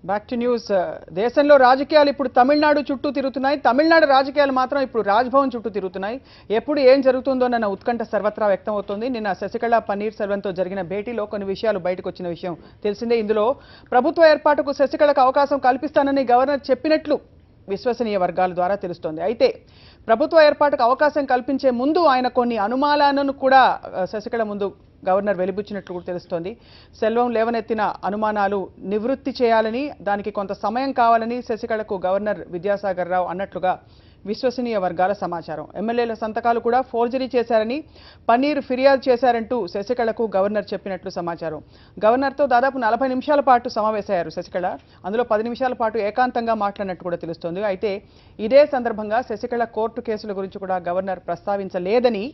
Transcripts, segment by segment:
Back to news. దేశంలో రాజకీయాలు ఇప్పుడు తమిళనాడు చుట్టూ తిరుగుతున్నాయి. తమిళనాడు రాజకీయాలు మాత్రం ఇప్పుడు రాజ్భవన్ చుట్టూ తిరుగుతున్నాయి. ఎప్పుడు ఏం జరుగుతుందోనన్న ఉత్కంఠ సర్వత్రా వ్యక్తమవుతోంది. నిన్న శశికళ పన్నీర్ సెల్వంతో జరిగిన భేటీలో కొన్ని విషయాలు బయటకు వచ్చిన విషయం తెలిసిందే. ఇందులో ప్రభుత్వ ఏర్పాటుకు శశికళకు అవకాశం కల్పిస్తానని గవర్నర్ చెప్పినట్లు విశ్వసనీయ వర్గాల ద్వారా తెలుస్తోంది. అయితే ప్రభుత్వ ఏర్పాటుకు అవకాశం కల్పించే ముందు ఆయన కొన్ని అనుమానాలను కూడా శశికళ ముందు గవర్నర్ వెలిబుచ్చినట్లు కూడా తెలుస్తోంది. సెల్వం లేవనెత్తిన అనుమానాలు నివృత్తి చేయాలని, దానికి కొంత సమయం కావాలని శశికళకు గవర్నర్ విద్యాసాగర్ రావు అన్నట్లుగా విశ్వసనీయ వర్గాల సమాచారం. ఎమ్మెల్యేల సంతకాలు కూడా ఫోర్జరీ చేశారని పన్నీర్ ఫిర్యాదు చేశారంటూ శశికళకు గవర్నర్ చెప్పినట్లు సమాచారం. గవర్నర్తో దాదాపు 40 నిమిషాల పాటు సమావేశమయ్యారు శశికళ. అందులో 10 నిమిషాల పాటు ఏకాంతంగా మాట్లాడినట్టు కూడా తెలుస్తోంది. అయితే ఇదే సందర్భంగా శశికళ కోర్టు కేసుల గురించి కూడా గవర్నర్ ప్రస్తావించలేదని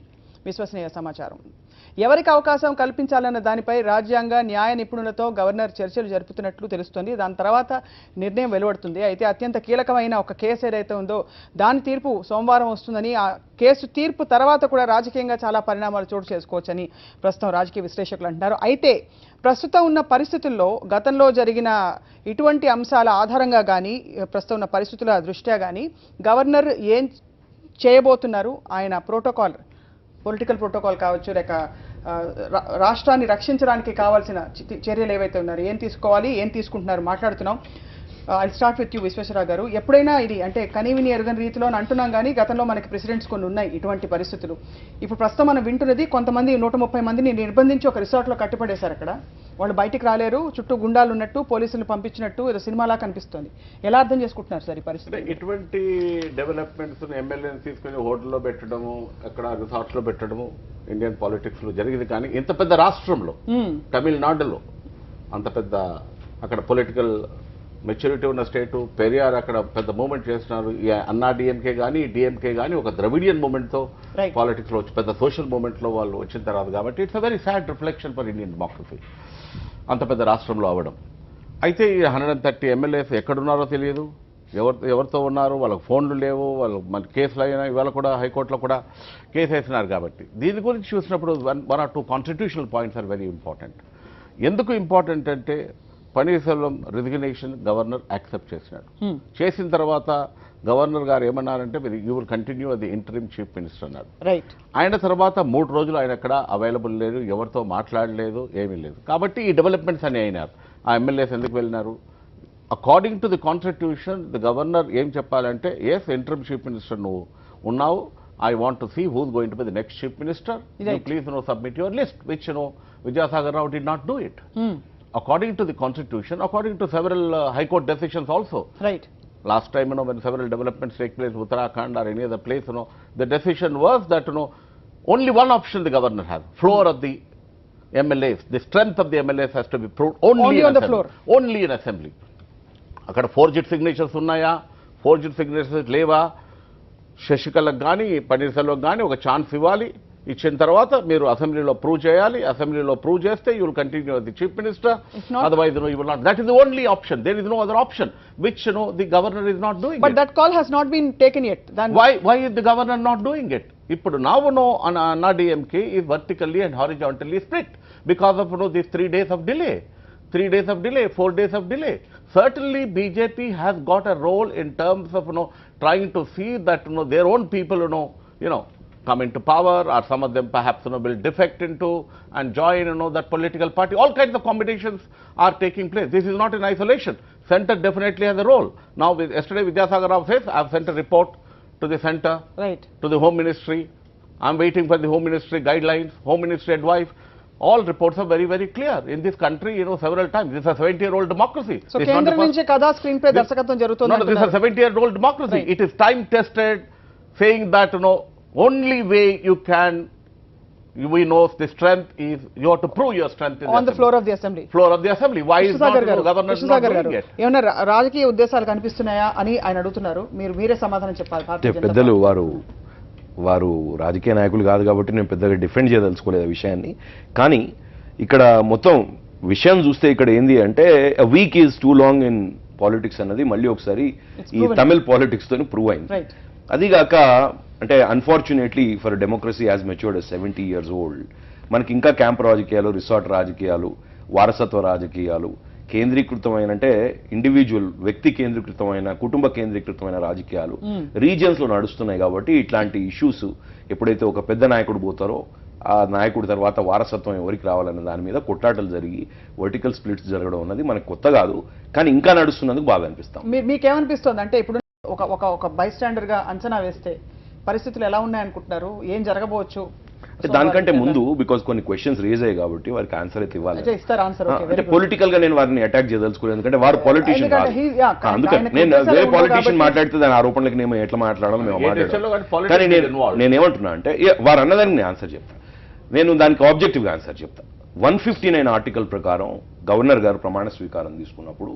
విశ్వసనీయ సమాచారం. ఎవరికి అవకాశం కల్పించాలన్న దానిపై రాజ్యాంగ న్యాయ నిపుణులతో గవర్నర్ చర్చలు జరుపుతున్నట్లు తెలుస్తోంది. దాని తర్వాత నిర్ణయం వెలువడుతుంది. అయితే అత్యంత కీలకమైన ఒక కేసు ఏదైతే ఉందో దాని తీర్పు సోమవారం వస్తుందని, ఆ కేసు తీర్పు తర్వాత కూడా రాజకీయంగా చాలా పరిణామాలు చోటు చేసుకోవచ్చని ప్రస్తుతం రాజకీయ విశ్లేషకులు అంటున్నారు. అయితే ప్రస్తుతం ఉన్న పరిస్థితుల్లో గతంలో జరిగిన ఇటువంటి అంశాల ఆధారంగా కానీ, ప్రస్తుతం ఉన్న పరిస్థితుల దృష్ట్యా కానీ గవర్నర్ ఏం చేయబోతున్నారు, ఆయన పొలిటికల్ ప్రోటోకాల్ కావచ్చు, లేక రాష్ట్రాన్ని రక్షించడానికి కావాల్సిన చర్యలు ఏవైతే ఉన్నారో ఏం తీసుకోవాలి, ఏం తీసుకుంటున్నారు మాట్లాడుతున్నాం. I start with you Visweswararao గారు. ఎప్పుడైనా ఇది అంటే కనీవిని ఎరగని రీతిలో అంటున్నాం, కానీ గతంలో మనకి ప్రెసిడెంట్స్ కొన్ని ఉన్నాయి ఇటువంటి పరిస్థితులు. ఇప్పుడు ప్రస్తుతం మనం వింటున్నది కొంతమంది 130 మందిని నిర్బంధించి ఒక రిసార్ట్లో కట్టిపడేశారు. అక్కడ వాళ్ళు బయటికి రాలేరు, చుట్టూ గుండాలు ఉన్నట్టు, పోలీసులు పంపించినట్టు ఏదో సినిమాలా కనిపిస్తుంది. ఎలా అర్థం చేసుకుంటున్నారు సార్ ఈ పరిస్థితి? ఇటువంటి డెవలప్మెంట్స్ ఎమ్మెల్యేని తీసుకుని హోటల్లో పెట్టడము, అక్కడ రిసార్ట్స్లో పెట్టడము ఇండియన్ పాలిటిక్స్ లో జరిగింది. కానీ ఇంత పెద్ద రాష్ట్రంలో, తమిళనాడులో అంత పెద్ద అక్కడ పొలిటికల్ మెచ్యూరిటీ ఉన్న స్టేటు, పెరియార్ అక్కడ పెద్ద మూవ్మెంట్ చేస్తున్నారు. అన్నా డిఎంకే కానీ డిఎంకే కానీ ఒక ద్రవిడియన్ మూవ్మెంట్తో పాలిటిక్స్లో వచ్చి పెద్ద సోషల్ మూవ్మెంట్లో వాళ్ళు వచ్చిన తర్వాత, కాబట్టి it's a very sad reflection for Indian democracy అంత పెద్ద రాష్ట్రంలో అవ్వడం. అయితే ఈ 130 ఎమ్మెల్యేస్ ఎక్కడున్నారో తెలియదు, ఎవరితో ఉన్నారు, వాళ్ళకి ఫోన్లు లేవు, వాళ్ళు మన కేసులు అయినా ఇవాళ కూడా హైకోర్టులో కూడా కేసు వేసినారు. కాబట్టి దీని గురించి చూసినప్పుడు 1 or 2 constitutional points are very important. ఎందుకు ఇంపార్టెంట్ అంటే పన్నీర్సెల్వం రిజిగ్నేషన్ గవర్నర్ యాక్సెప్ట్ చేసినాడు. చేసిన తర్వాత గవర్నర్ గారు ఏమన్నారంటే యూ విల్ కంటిన్యూ అది ఇంటరిమ్ చీఫ్ మినిస్టర్ అన్నాడు. రైట్. ఆయన తర్వాత 3 రోజులు ఆయన ఎక్కడ అవైలబుల్ లేదు, ఎవరితో మాట్లాడలేదు, ఏమీ లేదు. కాబట్టి ఈ డెవలప్మెంట్స్ అని అయినారు. ఆ ఎమ్మెల్యేస్ ఎందుకు వెళ్ళినారు? According to the constitution the governor ఏం చెప్పాలంటే, ఎస్ ఇంటరిమ్ చీఫ్ మినిస్టర్ నువ్వు ఉన్నావు, I want to see who's going to be the next chief minister. Right. You please submit your list, which Vidyasagar Rao did not do it. According to the constitution, according to several high court decisions also. Right. Last time, when several developments take place, Uttarakhand or any other place, the decision was that, only one option the governor has, floor of the MLAs. The strength of the MLAs has to be proved only on the floor. Only in assembly. అక్కడ forged signatures ఉన్నాయా, forged signatures లేవా, శశికళకు కానీ పన్నీర్సెల్వంకి కానీ ఒక chance ఇవ్వాలి. ఇచ్చిన తర్వాత మీరు అసెంబ్లీలో ప్రూవ్ చేయాలి. అసెంబ్లీలో ప్రూవ్ చేస్తే you will continue the chief minister, otherwise you will not. That is the only option. There is no other option which the governor is not doing. But that call has not been taken yet. Why is the governor not doing it? ఇప్పుడు now Anna DMK is vertically and horizontally split because of these 3 days of delay. 3 days of delay, 4 days of delay. Certainly BJP has got a role in terms of trying to see that their own people come into power, or some of them perhaps will defect into and join that political party. All kinds of combinations are taking place. This is not in isolation. Centre definitely has a role. Now yesterday Vidyasagar Rao says I have sent a report to the centre, right, to the Home Ministry. I am waiting for the Home Ministry guidelines, Home Ministry advice. All reports are very, very clear. In this country, several times. This is a 70-year-old democracy. So, Kendra nunchi kada screen pe darshakatvam jarutundi. No, this is a 70-year-old democracy. Right. It is time-tested, saying that, only way you can, we know the strength is, you have to prove your strength in on the floor of the assembly. Floor of the assembly. Why is not the governor not doing it? ఏమన్నా రాజకీయ ఉద్దేశాలు కనిపిస్తున్నాయా అని ఆయన అడుగుతున్నారు. మీరే సమాధానం చెప్పాలి. పెద్దలు వారు రాజకీయ నాయకులు కాదు కాబట్టి నేను పెద్దగా డిఫెండ్ చేయదలుచుకోలేదు ఆ విషయాన్ని. కానీ ఇక్కడ మొత్తం విషయం చూస్తే ఇక్కడ ఏంది అంటే a week is too long in politics అన్నది మళ్ళీ ఒకసారి ఈ తమిళ్ పాలిటిక్స్ తోని ప్రూవ్ అయింది. అదిగాక అంటే unfortunately for democracy as matured 70 years old మనకి ఇంకా క్యాంప్ రాజకీయాలు, రిసార్ట్ రాజకీయాలు, వారసత్వ రాజకీయాలు, కేంద్రీకృతమైన అంటే ఇండివిజువల్ వ్యక్తి కేంద్రీకృతమైన కుటుంబ కేంద్రీకృతమైన రాజకీయాలు రీజియన్స్ లో నడుస్తున్నాయి కాబట్టి ఇట్లాంటి ఇష్యూస్ ఎప్పుడైతే ఒక పెద్ద నాయకుడు పోతారో ఆ నాయకుడి తర్వాత వారసత్వం ఎవరికి రావాలనే దాని మీద కొట్లాటలు జరిగి వర్టికల్ స్ప్లిట్స్ జరగడం అన్నది మనకు కొత్త కాదు, కానీ ఇంకా నడుస్తున్నందుకు బాగా అనిపిస్తాం. మీకేమనిపిస్తుంది అంటే ఇప్పుడు ఒక బైస్టాండర్ గా అంచనా వేస్తే పరిస్థితులు ఎలా ఉన్నాయనుకుంటున్నారు, ఏం జరగబోవచ్చు? దానికంటే ముందు బికాస్ కొన్ని క్వశ్చన్స్ రేజ్ అయ్యాయి కాబట్టి వారికి ఆన్సర్ అయితే ఇవ్వాలి. అంటే పొలిటికల్ గా నేను వారిని అటాక్ చేయదలుచుకోలేదు, ఎందుకంటే వారు పొలిటీషియన్ అందుకని నేను వేరే పొలిటీషియన్ మాట్లాడితే దాని ఆరోపణలకు నేను ఎట్లా మాట్లాడాలో మేము మాట్లాడాలి. కానీ నేనేమంటున్నా అంటే వారు అన్నదానికి నేను ఆన్సర్ చెప్తాను, నేను దానికి ఆబ్జెక్టివ్ గా ఆన్సర్ చెప్తాను. 159 ఆర్టికల్ ప్రకారం గవర్నర్ గారు ప్రమాణ స్వీకారం తీసుకున్నప్పుడు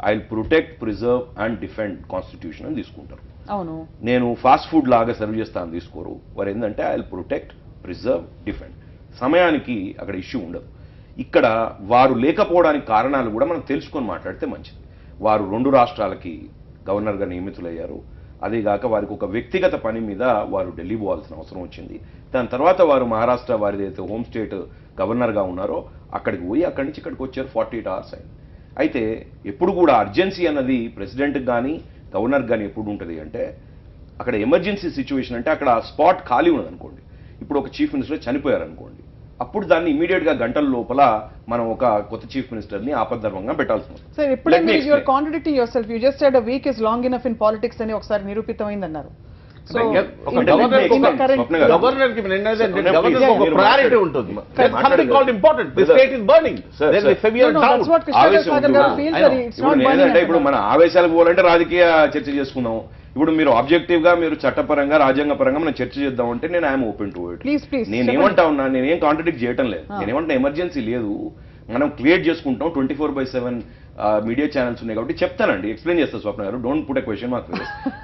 I will protect, preserve and defend constitution అని తీసుకుంటారు. అవును, నేను ఫాస్ట్ ఫుడ్ లాగా సర్వ్ చేస్తాను తీసుకోరు. వారు ఏంటంటే I will protect, preserve, defend. సమయానికి అక్కడ ఇష్యూ ఉండదు. ఇక్కడ వారు లేకపోవడానికి కారణాలు కూడా మనం తెలుసుకొని మాట్లాడితే మంచిది. వారు 2 రాష్ట్రాలకి గవర్నర్గా నియమితులయ్యారు. అదేగాక వారికి ఒక వ్యక్తిగత పని మీద వారు ఢిల్లీ పోవాల్సిన అవసరం వచ్చింది. దాని తర్వాత వారు మహారాష్ట్ర వారిదైతే హోమ్ స్టేట్ గవర్నర్గా ఉన్నారో అక్కడికి పోయి అక్కడి నుంచి ఇక్కడికి వచ్చారు. 48 hours అయింది. అయితే ఎప్పుడు కూడా అర్జెన్సీ అన్నది ప్రెసిడెంట్కి కానీ గవర్నర్కి కానీ ఎప్పుడు ఉంటుంది అంటే అక్కడ ఎమర్జెన్సీ సిచ్యువేషన్ అంటే అక్కడ స్పాట్ ఖాళీ ఉన్నది అనుకోండి, ఇప్పుడు ఒక చీఫ్ మినిస్టర్ చనిపోయారు అనుకోండి, అప్పుడు దాన్ని ఇమీడియట్ గా గంటల లోపల మనం ఒక కొత్త చీఫ్ మినిస్టర్ ని ఆపద్ధర్మంగా పెట్టాల్సి వస్తుంది. సార్ ఇప్పుడే మీరు contradicting your self, you just said a week is long enough in politics అని ఒకసారి నిరూపితమైంది అన్నారు. సో గవర్నర్ కి ప్రయారిటీ ఉంటుంది. Something called important, the state is burning, there is severe doubt. ఇప్పుడు మన ఆవేశాలకు పోవాలంటే రాజకీయ చర్చ చేసుకుందాం. ఇప్పుడు మీరు ఆబ్జెక్టివ్ గా మీరు చట్టపరంగా రాజ్యాంగ పరంగా మనం చర్చ చేద్దాం అంటే నేను ఐఎమ్ ఓపెన్ టు ఇట్. నేనేమంటా ఉన్నా, నేనేం కాంట్రడిక్ట్ చేయటం లేదు. నేనేమంటున్నా ఎమర్జెన్సీ లేదు, మనం క్రియేట్ చేసుకుంటాం. 24/7 మీడియా ఛానల్స్ ఉన్నాయి కాబట్టి చెప్తానండి, ఎక్స్ప్లెయిన్ చేస్తా స్వప్న గారు. Don't put a question mark.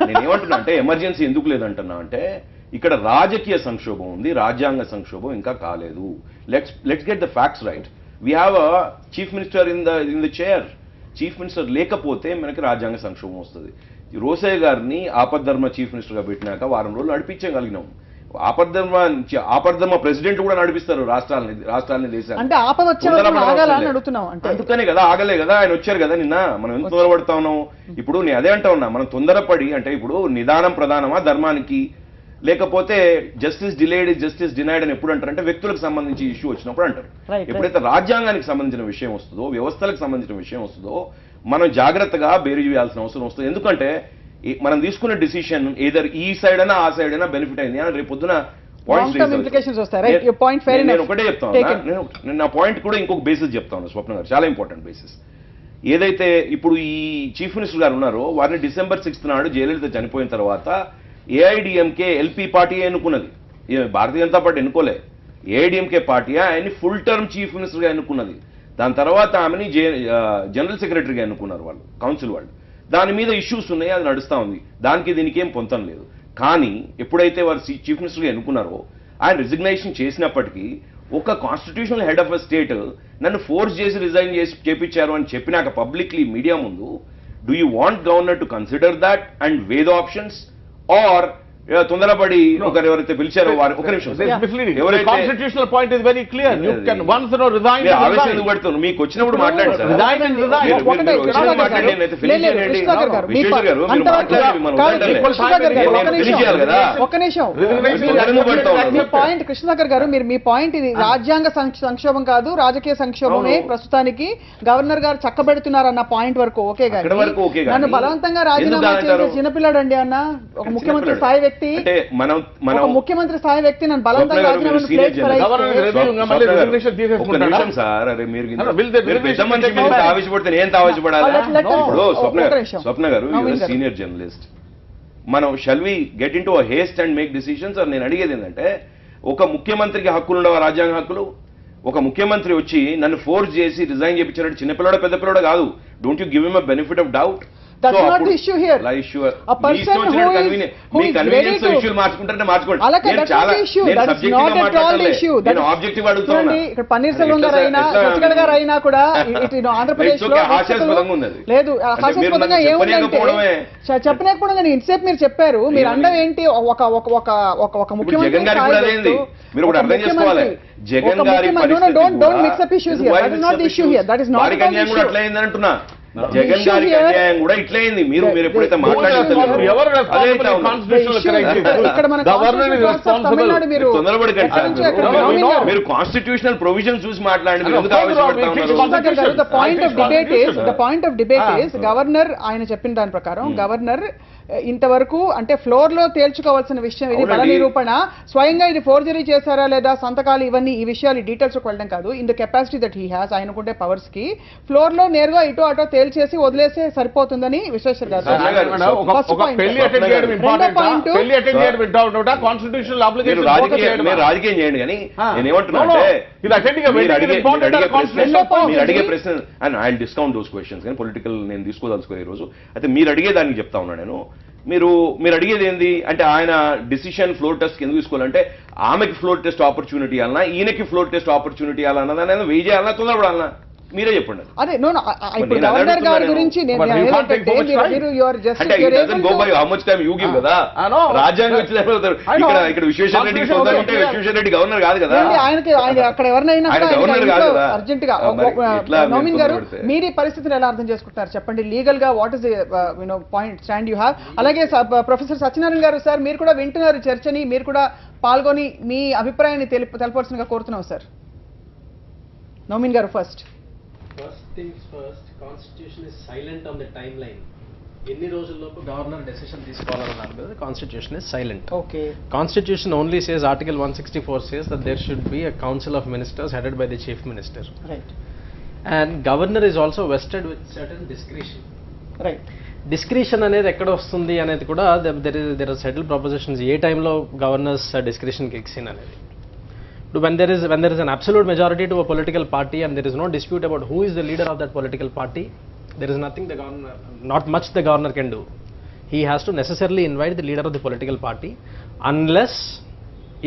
నేనేమంటున్నా అంటే ఎమర్జెన్సీ ఎందుకు లేదంటున్నా అంటే ఇక్కడ రాజకీయ సంక్షోభం ఉంది, రాజ్యాంగ సంక్షోభం ఇంకా కాలేదు. Let's get the facts right. We have a chief minister in the chair. Chief minister లేకపోతే మనకి రాజ్యాంగ సంక్షోభం వస్తుంది. రోసయ్య గారిని ఆపద్ధర్మ చీఫ్ మినిస్టర్ గా పెట్టినాక వారం రోజులు నడిపించగలిగినాం. ఆపద్ధర్మ ప్రెసిడెంట్ కూడా నడిపిస్తారు రాష్ట్రాలని దేశాన్ని. అందుకనే కదా ఆగలే కదా, ఆయన వచ్చారు కదా నిన్న. మనం ఎంత తొందరపడతా ఉన్నాం. ఇప్పుడు నేను అదే అంటా ఉన్నా, మనం తొందరపడి అంటే ఇప్పుడు నిదానం ప్రధానమా ధర్మానికి, లేకపోతే జస్టిస్ డిలేడ్ జస్టిస్ డినైడ్ అని ఎప్పుడు అంటారు అంటే వ్యక్తులకు సంబంధించి ఇష్యూ వచ్చినప్పుడు అంటారు. ఎప్పుడైతే రాజ్యాంగానికి సంబంధించిన విషయం వస్తుందో, వ్యవస్థలకు సంబంధించిన విషయం వస్తుందో మనం జాగ్రత్తగా బేరీ చేయాల్సిన అవసరం వస్తుంది. ఎందుకంటే మనం తీసుకున్న డిసిషన్ ఏదర్ ఈ సైడ్ అయినా ఆ సైడ్ అయినా బెనిఫిట్ అయింది అని రేపు పొద్దున నేను ఒకటే చెప్తాను. నేను నా పాయింట్ కూడా ఇంకొక బేసిస్ చెప్తాను స్వప్న గారు, చాలా ఇంపార్టెంట్ బేసిస్. ఏదైతే ఇప్పుడు ఈ చీఫ్ మినిస్టర్ గారు ఉన్నారో వారిని December 6th నాడు జయలలిత చనిపోయిన తర్వాత AIADMK LP party ఎన్నుకున్నది, Bharatiya Janata party ఎన్నుకోలే. AIADMK party ఆయన్ని ఫుల్ టర్మ్ చీఫ్ మినిస్టర్ గా ఎన్నుకున్నది. దాని తర్వాత ఆమెని జనరల్ సెక్రటరీగా ఎన్నుకున్నారు వాళ్ళు, కౌన్సిల్ వాళ్ళు. దాని మీద ఇష్యూస్ ఉన్నాయి, అది నడుస్తూ ఉంది. దానికి దీనికి ఏం పొంతం లేదు. కానీ ఎప్పుడైతే వారు చీఫ్ మినిస్టర్గా ఎన్నుకున్నారో ఆయన రిజిగ్నేషన్ చేసినప్పటికీ ఒక constitutional head of a state నన్ను ఫోర్స్ చేసి రిజైన్ చేసి చేపించారు అని చెప్పినాక పబ్లిక్లీ మీడియా ముందు, do you want governor to consider that and weigh the options, or తొందరపడి ఒకరు ఎవరైతే పిలిచారో వారు ఒక నిమిషం constitutional point is very clear. You can once no resign. ఆవేశం ఎందుకు పడుతుంది? మీకు వచ్చినప్పుడు మాట్లాడండి సార్. కృష్ణసాగర్ గారు, మీరు మీ పాయింట్ ఇది రాజ్యాంగ సంక్షోభం కాదు, రాజకీయ సంక్షోభమే ప్రస్తుతానికి గవర్నర్ గారు చక్కబెడుతున్నారన్న పాయింట్ వరకు ఓకే గారు. నన్ను బలవంతంగా రాజీనామా చేసే చిన్నపిల్లాడండి అన్న ఒక ముఖ్యమంత్రి స్థాయి వ్యక్తి, ముఖ్యమంత్రి స్థాయి వ్యక్తి నన్ను బలవంతంగా ఆవేశపడితే నేను ఆవేశపడాలి. ఇప్పుడు స్వప్న గారు సీనియర్ జర్నలిస్ట్, మనం shall we get into haste and make decisions? నేను అడిగేది ఏంటంటే ఒక ముఖ్యమంత్రికి హక్కులు ఉండవా? రాజ్యాంగ హక్కులు. ఒక ముఖ్యమంత్రి వచ్చి నన్ను ఫోర్స్ చేసి రిజైన్ చేయించారంటే చిన్నపిల్లడ పెద్ద పిల్లడ కాదు. Don't you give him a benefit of doubt? That's not the issue here. A person who is ready to ఇష్యూలు మార్చుకుంటారంటే మార్చుకోండి. అలాగే that's not the issue. That is not at all the issue. నేను objective అడుగుతాను. ఇక్కడ పన్నీర్ సెల్వం గారు అయినా శశికళ గారు అయినా కూడా ఇటు ఆంధ్రప్రదేశ్ లో లేదు హాస్యాస్పదంగా ఏముందంటే చెప్పలేకపోవడం కానీ ఇంతసేపు మీరు చెప్పారు. మీరు అండం ఏంటి ఒక ముఖ్యమంత్రి మీరు కూడా అర్థం చేసుకోవాలి. జగన్ గారి don't mix up issues here. That is not the issue here. That is not the issue. అట్లయింది అంటున్నా. జగన్ గారి అన్యాయం కూడా ఇట్లయింది. మీరు ఎప్పుడైతే మీరు కాన్స్టిట్యూషనల్ ప్రొవిజన్ చూసి మాట్లాడండి. The point of debate is governor ఆయన చెప్పిన దాని ప్రకారం గవర్నర్ ఇంతవరకు అంటే ఫ్లోర్ లో తేల్చుకోవాల్సిన విషయం ఇది బల నిరూపణ. స్వయంగా ఇది ఫోర్జరీ చేశారా లేదా సంతకాలు ఇవన్నీ ఈ విషయాలు డీటెయిల్స్ వెళ్ళడం కాదు. In the capacity that he has ఆయనకుంటే పవర్స్ కి ఫ్లోర్ లో నేరుగా ఇటో అటో తేల్చేసి వదిలేసే సరిపోతుందని విశ్వేశ్వర్ గారు. రాజకీయం చేయండి కానీ నేనేమంటున్నా అడిగే ప్రశ్న and I discount those questions కానీ పొలిటికల్ నేను తీసుకోదలుచుకోలేదు ఈ రోజు. అయితే మీరు అడిగేదానికి చెప్తా ఉన్నా నేను. మీరు అడిగేది ఏంది అంటే ఆయన డిసిషన్ ఫ్లోర్ టెస్ట్ ఎందుకు తీసుకోవాలంటే ఆమెకి ఫ్లోర్ టెస్ట్ ఆపర్చునిటీ అన్నా ఈయనకి ఫ్లోర్ టెస్ట్ ఆపర్చునిటీ అన్నా దాని వెయ్యి చేయాలన్నా తొందరపడాలన్నా మీరే చెప్పండి. అదే ఇప్పుడు గవర్నర్ గారి గురించి రాజ్యాంగం ఇక్కడ విశ్వేశ్వర రెడ్డి విశ్వేశ్వర రెడ్డి గవర్నర్ కాదు కదా. ఆయనకి అక్కడ ఎవరినైనా గవర్నర్ కాదు కదా అర్జెంట్ గా. నవీన్ గారు మీరు ఈ పరిస్థితిని ఎలా అర్థం చేసుకుంటారు చెప్పండి. లీగల్ గా what is point stand you have. అలాగే ప్రొఫెసర్ సత్యనారాయణ గారు సార్ మీరు కూడా వింటున్నారు చర్చని, మీరు కూడా పాల్గొని మీ అభిప్రాయాన్ని తెలపవలసిందిగా కోరుతున్నాం సార్. నవీన్ గారు first things first, constitution is silent on the timeline. ఎన్ని రోజుల్లోపు గవర్నర్ డెసిషన్ తీసుకోవాలన్న దాని మీద constitution is silent. Okay. Constitution only says article 164 says that there should be a council of ministers headed by the chief minister. Right. And governor is also vested with certain discretion. Right. Discretion అనేది ఎక్కడ వస్తుంది అనేది కూడా there are settled propositions ఏ టైంలో governors discretion kicks in అనేది. When there is an absolute majority to a political party and there is no dispute about who is the leader of that political party, there is not much the governor can do. He has to necessarily invite the leader of the political party unless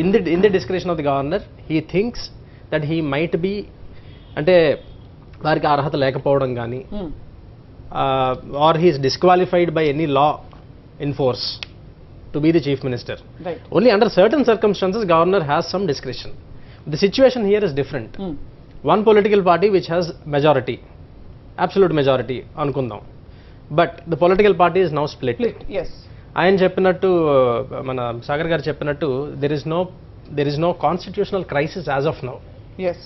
in the discretion of the governor he thinks that he might be అంటే వారికి అర్హత లేకపోవడం కానీ or he is disqualified by any law in force to be the chief minister. Right. Only under certain circumstances governor has some discretion. The situation here is different. One political party which has majority, absolute majority అనుకుందాం, but the political party is now split. Yes. ఆయన చెప్పినట్టు మన సాగర్ గారు చెప్పినట్టు there is no constitutional crisis as of now. Yes.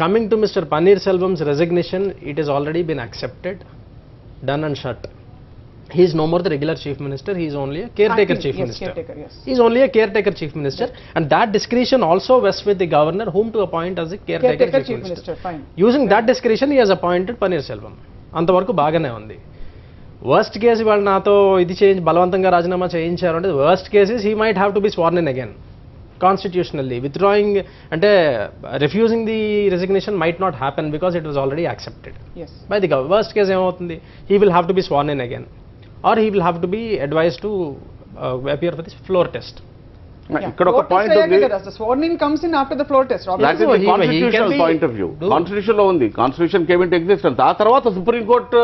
Coming to Mr. Paneer Selvam's resignation, it has already been accepted, done and shut. He is no more the regular chief minister. He is only a caretaker chief minister. Caretaker, yes. He is only a caretaker chief minister, and that discretion also vests with the governor, whom to appoint as a caretaker chief minister. Fine. Using that discretion, he has appointed Paneer Selvam. అంతవరకు బాగానే ఉంది. Worst case వాళ్ళు నాతో ఇది బలవంతంగా రాజీనామా చేయించారు అంటే worst cases he might have to be sworn in again constitutionally. Withdrawing అంటే refusing the resignation might not happen because it was already accepted by the government. Worst case ఏమవుతుంది, he will have to be sworn in again or he will have to be advised to appear for this floor test. ఇక్కడ ఒక point ఉంది. The sworn in comes in after the floor test. That is the constitutional point of view. Constitution లో ఉంది. Constitution came into existence. ఆ తర్వాత supreme court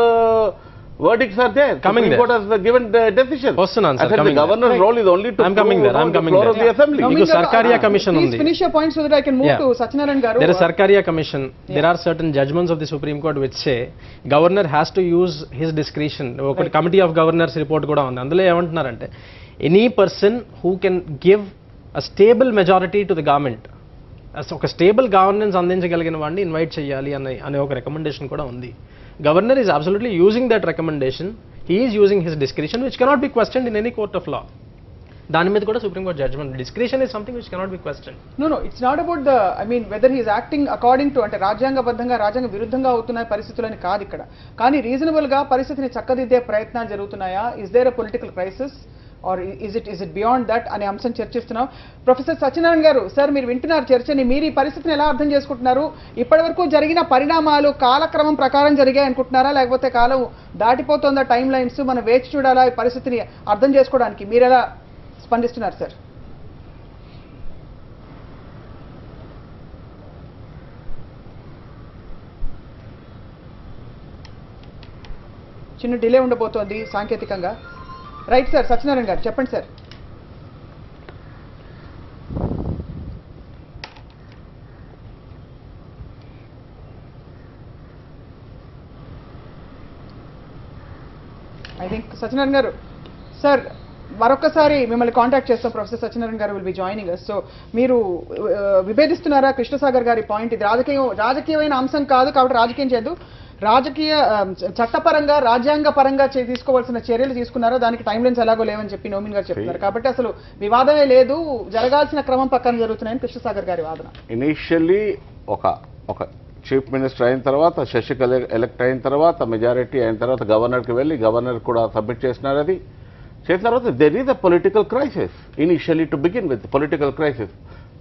verdicts are there. Coming Supreme Court has given the decision. Question answer. The governor's role is only to I'm coming there. floor of the assembly. Because Sarkaria commission please undi. Finish your point so that I can move to Satyanarayan garu. There is Sarkaria commission. There are certain judgments of the Supreme Court which say governor has to use his discretion. Okati committee of governors report kuda undi. అందులో ఏమంటున్నారంటే any person who can give a stable majority to the government, ఒక stable governance అందించగలిగిన వాడిని invite చేయాలి అనే ఒక recommendation కూడా ఉంది. Governor is absolutely using that recommendation. He is using his discretion which cannot be questioned in any court of law. దాని మీద కూడా supreme court judgement. Discretion is something which cannot be question. No it's not about the whether he is acting according to అంటే రాజ్యాంగబద్ధంగా రాజ్యాంగ విరుద్ధంగా అవుతున్న పరిస్థితులని కాదు ఇక్కడ. కానీ రీజనబుల్ గా పరిస్థితిని చక్కదిద్దే ప్రయత్నాలు జరుగుతున్నాయా? Is there a political crisis? Or is it beyond that అనే అంశం చర్చిస్తున్నాం. ప్రొఫెసర్ సత్యనారాయణ గారు, సార్ మీరు వింటున్నారు చర్చని, మీరు ఈ పరిస్థితిని ఎలా అర్థం చేసుకుంటున్నారు? ఇప్పటివరకు జరిగిన పరిణామాలు కాలక్రమం ప్రకారం జరిగాయి అనుకుంటున్నారా, లేకపోతే కాలం దాటిపోతుందా, టైం లైన్స్ మనం వేచి చూడాలా ఈ పరిస్థితిని అర్థం చేసుకోవడానికి? మీరు ఎలా స్పందిస్తున్నారు సార్? చిన్న డిలే ఉండబోతోంది సాంకేతికంగా. రైట్ సార్, సత్యనారాయణ గారు చెప్పండి సార్. ఐ థింక్ సత్యనారాయణ గారు, సార్ మరొకసారి మిమ్మల్ని కాంటాక్ట్ చేస్తాం. Professor Satyanarayana garu will be joining us. So మీరు విభేదిస్తున్నారా కృష్ణసాగర్ గారి పాయింట్? ఇది రాజకీయమైన అంశం కాదు కాబట్టి రాజకీయం చేయదు, రాజకీయ చట్టపరంగా రాజ్యాంగ పరంగా తీసుకోవాల్సిన చర్యలు తీసుకున్నారో దానికి టైం లైన్స్ ఎలాగో లేవని చెప్పి నోమిన్ గారు చెప్తున్నారు. కాబట్టి అసలు వివాదమే లేదు, జరగాల్సిన క్రమం పక్కన జరుగుతున్నాయని కృష్ణసాగర్ గారి వాదన. ఇనీషియల్లీ ఒక చీఫ్ మినిస్టర్ అయిన తర్వాత, శశికళ ఎలక్ట్ అయిన తర్వాత, మెజారిటీ అయిన తర్వాత గవర్నర్కి వెళ్ళి గవర్నర్ కూడా సబ్మిట్ చేసినారు. అది చేసిన తర్వాత there is a political crisis initially to begin with. Political crisis,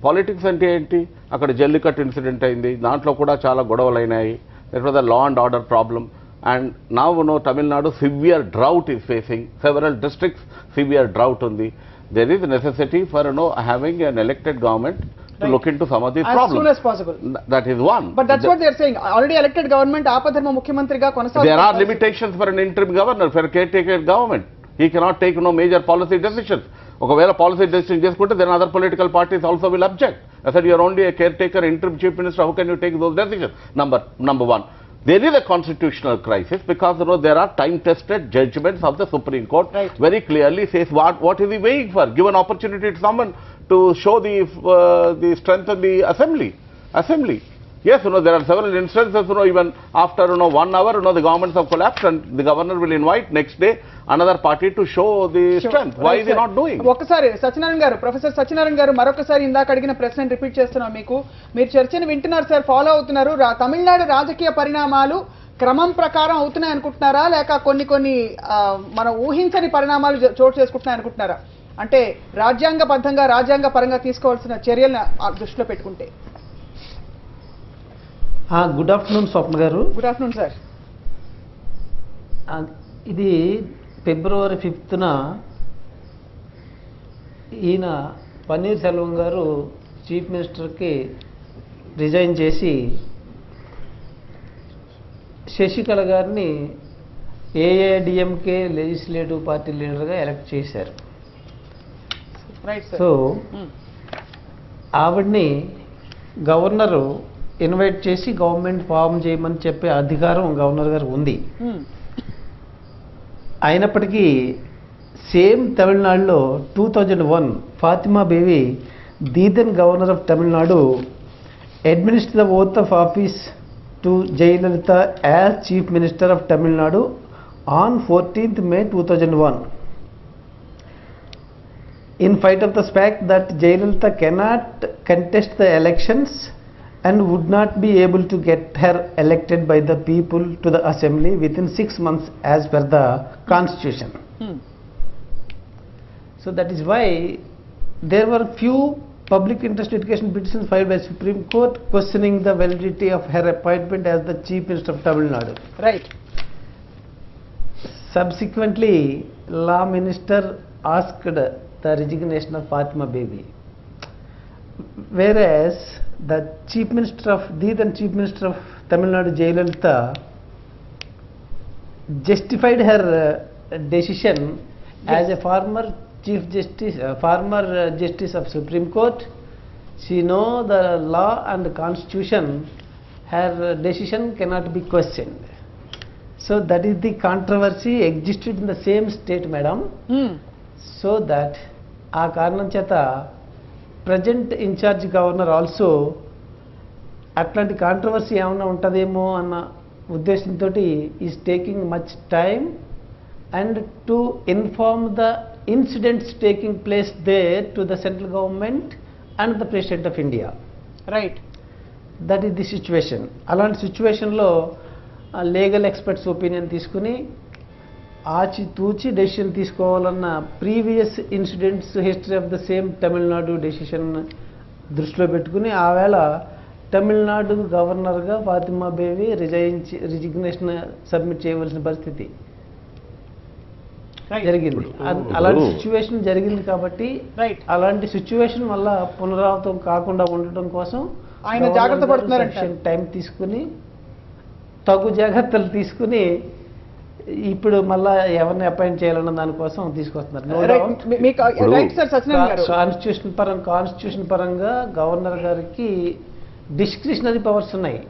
politics అంటే ఏంటి? అక్కడ జల్లికట్టు ఇన్సిడెంట్ అయింది, దాంట్లో కూడా చాలా గొడవలు అయినాయి. That was a law and order problem, and now Tamil Nadu severe drought is facing, several districts severe drought undi. There is a necessity for having an elected government to look into some of these problems as soon as possible. That is one. But that's what they are saying. Already elected government ఆపధర్మ ముఖ్యమంత్రిగా కొనసాగుతుంది. There are limitations for an interim governor, for a caretaker government. He cannot take major policy decisions. ఒకవేళ policy decision చేసుకుంటే then other political parties also will object. I said you are only a caretaker, interim chief minister. How can you take those decisions? Number one, there is a constitutional crisis because there are time-tested judgments of the Supreme Court. Right. Very clearly says what is he waiting for? Give an opportunity to someone to show the strength of the assembly. Yes, there are several instances, even after 1 hour, the governments have collapsed and the governor will invite next day another party to show the strength. Why is he not doing? ఒకసారి సత్యనారాయణ గారు, professor Satyanarayana గారు, మరొకసారి ఇందాక అడిగిన ప్రశ్నను repeat చేస్తున్నాం మీకు. మీరు చర్చను వింటున్నారు సార్, ఫాలో అవుతున్నారు. తమిళనాడు రాజకీయ పరిణామాలు క్రమం ప్రకారం అవుతున్నాయి అనుకుంటున్నారా, లేక కొన్ని మనం ఊహించని పరిణామాలు చోటు చేసుకుంటున్నాయి అనుకుంటున్నారా? అంటే రాజ్యాంగబద్ధంగా రాజ్యాంగ పరంగా తీసుకోవాల్సిన చర్యలను దృష్టిలో పెట్టుకుంటే. గుడ్ ఆఫ్టర్నూన్ స్వప్న గారు. Good afternoon sir. ఇది February 5th ఈయన పన్నీర్ సెల్వం గారు చీఫ్ మినిస్టర్కి రిజైన్ చేసి శశికళ గారిని AIADMK లెజిస్లేటివ్ పార్టీ లీడర్గా ఎలక్ట్ చేశారు. సో ఆవిడ్ని గవర్నరు ఇన్వైట్ చేసి గవర్నమెంట్ ఫామ్ చేయమని చెప్పే అధికారం గవర్నర్ గారు ఉంది. అయినప్పటికీ సేమ్ తమిళనాడులో 2001 Fathima Beevi the then governor of Tamil Nadu administer the oath of office to Jayalalithaa as chief minister of Tamil Nadu on 14th May 2001. In spite of the fact that Jayalalitha cannot contest the elections and would not be able to get her elected by the people to the assembly within 6 months as per the constitution. So that is why there were few public interest education petitions filed by Supreme Court questioning the validity of her appointment as the Chief Minister of Tamil Nadu. Right. Subsequently, Law Minister asked the resignation of Fatima Baby, whereas the Chief Minister of the then Chief Minister of Tamil Nadu, Jayalalitha, justified her decision as a former Chief Justice, Justice of Supreme Court. She know the law and the Constitution. Her decision cannot be questioned. So that is the controversy existed in the same state, madam. So that ఆ కారణం చేత present in charge governor also అట్లాంటి controversy ఏమైనా ఉంటుందేమో అన్న ఉద్దేశంతో is taking much time and to inform the incidents taking place there to the central government and the president of India. Right. That is the situation. అలాంటి సిచ్యువేషన్లో legal experts opinion తీసుకుని ఆచితూచి decision తీసుకోవాలన్న previous incidents history of the same Tamil Nadu decision దృష్టిలో పెట్టుకుని ఆవేళ తమిళనాడు గవర్నర్గా Fatima baby resignation submit చేయవలసిన పరిస్థితి జరిగింది. అలాంటి సిచ్యువేషన్ జరిగింది కాబట్టి అలాంటి సిచ్యువేషన్ వల్ల పునరావృతం కాకుండా ఉండటం కోసం ఆయన జాగ్రత్త పడుతున్నారంట. టైం తీసుకుని తగు జాగ్రత్తలు తీసుకుని ఇప్పుడు మళ్ళా ఎవరిని అపాయింట్ చేయాలన్న దానికోసం తీసుకొస్తున్నారు. కాన్స్టిట్యూషన్ పరంగా గవర్నర్ గారికి డిస్క్రిషనరీ పవర్స్ ఉన్నాయి,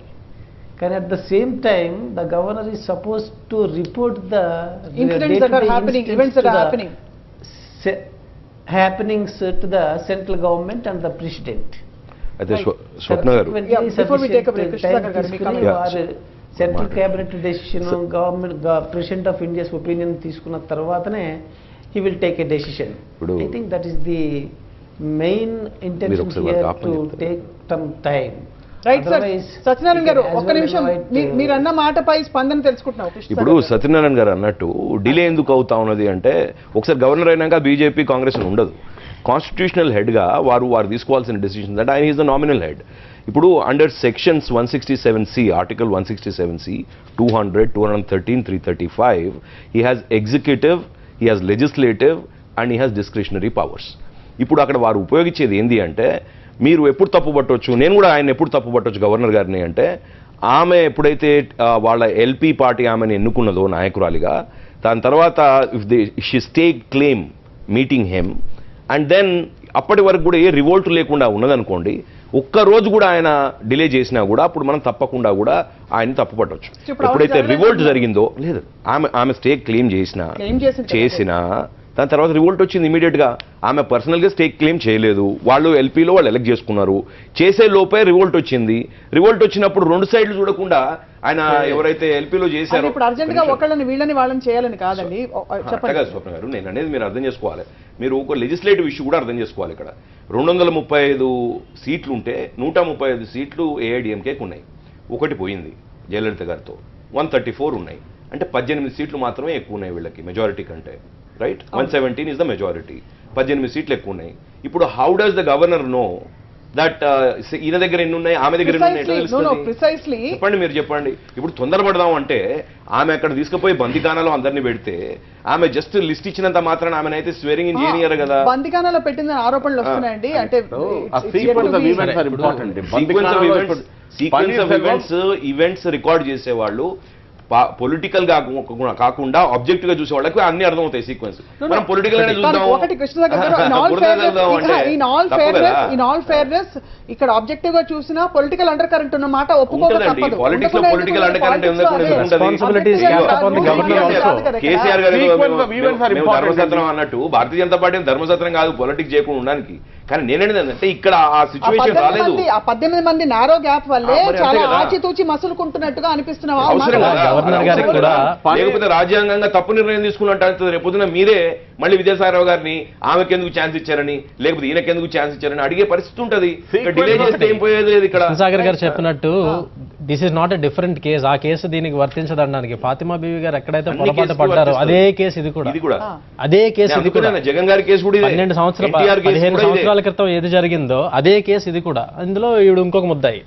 కానీ at the same time the governor is suppose to report the happenings to the central government and the president. అయితే స్వప్న గారు, central cabinet decision government president of India's opinion తీసుకున్న తర్వాతనే he will take a decision. I think that is the main intention here to take some time. Right sir. Satyanarayana గారు ఒక్క నిమిషం, మీరు అన్న మాటపై స్పందన తెలుసుకుంటున్నాం. ఇప్పుడు సత్యనారాయణ గారు అన్నట్టు డిలే ఎందుకు అవుతా ఉన్నది అంటే, ఒకసారి గవర్నర్ అయినాక బీజేపీ కాంగ్రెస్ ఉండదు. కాన్స్టిట్యూషనల్ హెడ్గా వారు తీసుకోవాల్సిన డెసిషన్ అంటే ఆయన ఈజ్ ద నామినల్ హెడ్. ఇప్పుడు under sections 167C, article 167C, 200, 213, 335, he has executive, he has legislative and he has discretionary powers. ఇప్పుడు అక్కడ వారు ఉపయోగించేది ఏంటి అంటే, మీరు ఎప్పుడు తప్పు పట్టవచ్చు, నేను కూడా ఆయన ఎప్పుడు తప్పు పట్టవచ్చు గవర్నర్ గారిని అంటే, ఆమె ఎప్పుడైతే వాళ్ళ ఎల్పీ పార్టీ ఆమెను ఎన్నుకున్నదో నాయకురాలిగా, దాని తర్వాత if they she stake claim meeting him and then అప్పటి వరకు కూడా ఏ రివోల్ట్ లేకుండా ఉన్నదనుకోండి, ఒక్కరోజు కూడా ఆయన డిలే చేసినా కూడా అప్పుడు మనం తప్పకుండా కూడా ఆయన తప్పు పట్టవచ్చు. ఎప్పుడైతే రివోల్ట్ జరిగిందో లేదు, ఆమె స్టేక్ క్లెయిమ్ చేసినా దాని తర్వాత రివోల్ట్ వచ్చింది ఇమీడియట్గా. ఆమె పర్సనల్గా స్టేక్ క్లెయిమ్ చేయలేదు, వాళ్ళు ఎల్పీలో వాళ్ళు ఎలక్ట్ చేసుకున్నారు, చేసే లోపే రివోల్ట్ వచ్చింది. రివోల్ట్ వచ్చినప్పుడు రెండు సైడ్లు చూడకుండా ఆయన ఎవరైతే ఎల్పీలో చేశారో, ఇప్పుడు అర్జెంట్గా ఒకళ్ళని వీళ్ళని వాళ్ళని చేయాలని కాదండి. చెప్పండి స్వప్న గారు, నేను అనేది మీరు అర్థం చేసుకోవాలి. మీరు ఒక లెజిస్లేటివ్ ఇష్యూ కూడా అర్థం చేసుకోవాలి. ఇక్కడ 235 సీట్లు ఉంటే 135 సీట్లు ఏఐడిఎంకేకి ఉన్నాయి, ఒకటి పోయింది జయలలిత గారితో. 134 ఉన్నాయి, అంటే 18 సీట్లు మాత్రమే ఎక్కువ ఉన్నాయి వీళ్ళకి మెజారిటీ కంటే. రైట్, 117 ఇస్ ద మెజారిటీ, 18 సీట్లు ఎక్కువ ఉన్నాయి. ఇప్పుడు how does the governor know that ఈయన దగ్గర ఎన్ని ఉన్నాయి, ఆమె దగ్గర ఎన్ని ఉన్నాయి, చెప్పండి, మీరు చెప్పండి. ఇప్పుడు తొందరపడదాం అంటే ఆమె అక్కడ తీసుకుపోయి బందికానాలో అందరినీ పెడితే ఆమె జస్ట్ లిస్ట్ ఇచ్చినంత మాత్రాన ఆమె అయితే స్వేరింగ్ ఇన్ చేయనియర్ కదా. బందికానాలో పెట్టిన ఆరోపణలు వస్తున్నాయండి. అంటే సీక్వెన్స్ ఆఫ్ ఈవెంట్స్ రికార్డ్ చేసేవాళ్ళు పొలిటికల్ గా కాకుండా ఆబ్జెక్టివ్ గా చూసే వాళ్ళకి అన్ని అర్థమవుతాయి సీక్వెన్స్. మనం పొలిటికల్ గానే చూద్దాం. ఇక్కడ ఆబ్జెక్టివ్ గా చూసినా పొలిటికల్ అండర్ కరెంట్ ఉన్న మాట ఒప్పుకోవాలి. పాలిటిక్స్ లో పొలిటికల్ అండర్ కరెంట్ కేసీఆర్ గారు ధర్మసత్రం అన్నట్టు భారతీయ జనతా పార్టీ ధర్మసత్రం కాదు పొలిటిక్స్ చేయకుండా ఉండడానికి. కానీ నేనేది అంటే ఇక్కడ ఆ సిచ్యువేషన్ రాలేదు. 18 మంది నారో గ్యాప్ వల్లే చాలా ఆచితూచి మసులుకుంటున్నట్టుగా అనిపిస్తున్న లేకపోతే రాజ్యాంగంగా తప్పు నిర్ణయం తీసుకున్నట్టు రేపొద్దున మీరే మళ్ళీ విజయసాయిరావు గారిని ఆమెకెందుకు ఛాన్స్ ఇచ్చారని లేకపోతే ఈయనకెందుకు ఛాన్స్ ఇచ్చారని అడిగే పరిస్థితి ఉంటుంది. డిలే చేస్తే ఏం పోయేది లేదు. ఇక్కడ సాగర్ గారు చెప్పినట్టు this is not a different case. ఆ కేసు దీనికి వర్తించదనడానికి ఫాతిమా బీవీ గారు ఎక్కడైతే పొరపాటు పడ్డారో అదే కేసు ఇది కూడా అదే కేసు ఇది కూడా. జగన్ గారి కేసు కూడా 15 సంవత్సరాల క్రితం ఏది జరిగిందో అదే కేసు ఇది కూడా. అందులో ఈవిడ ఇంకొక ముద్దాయి.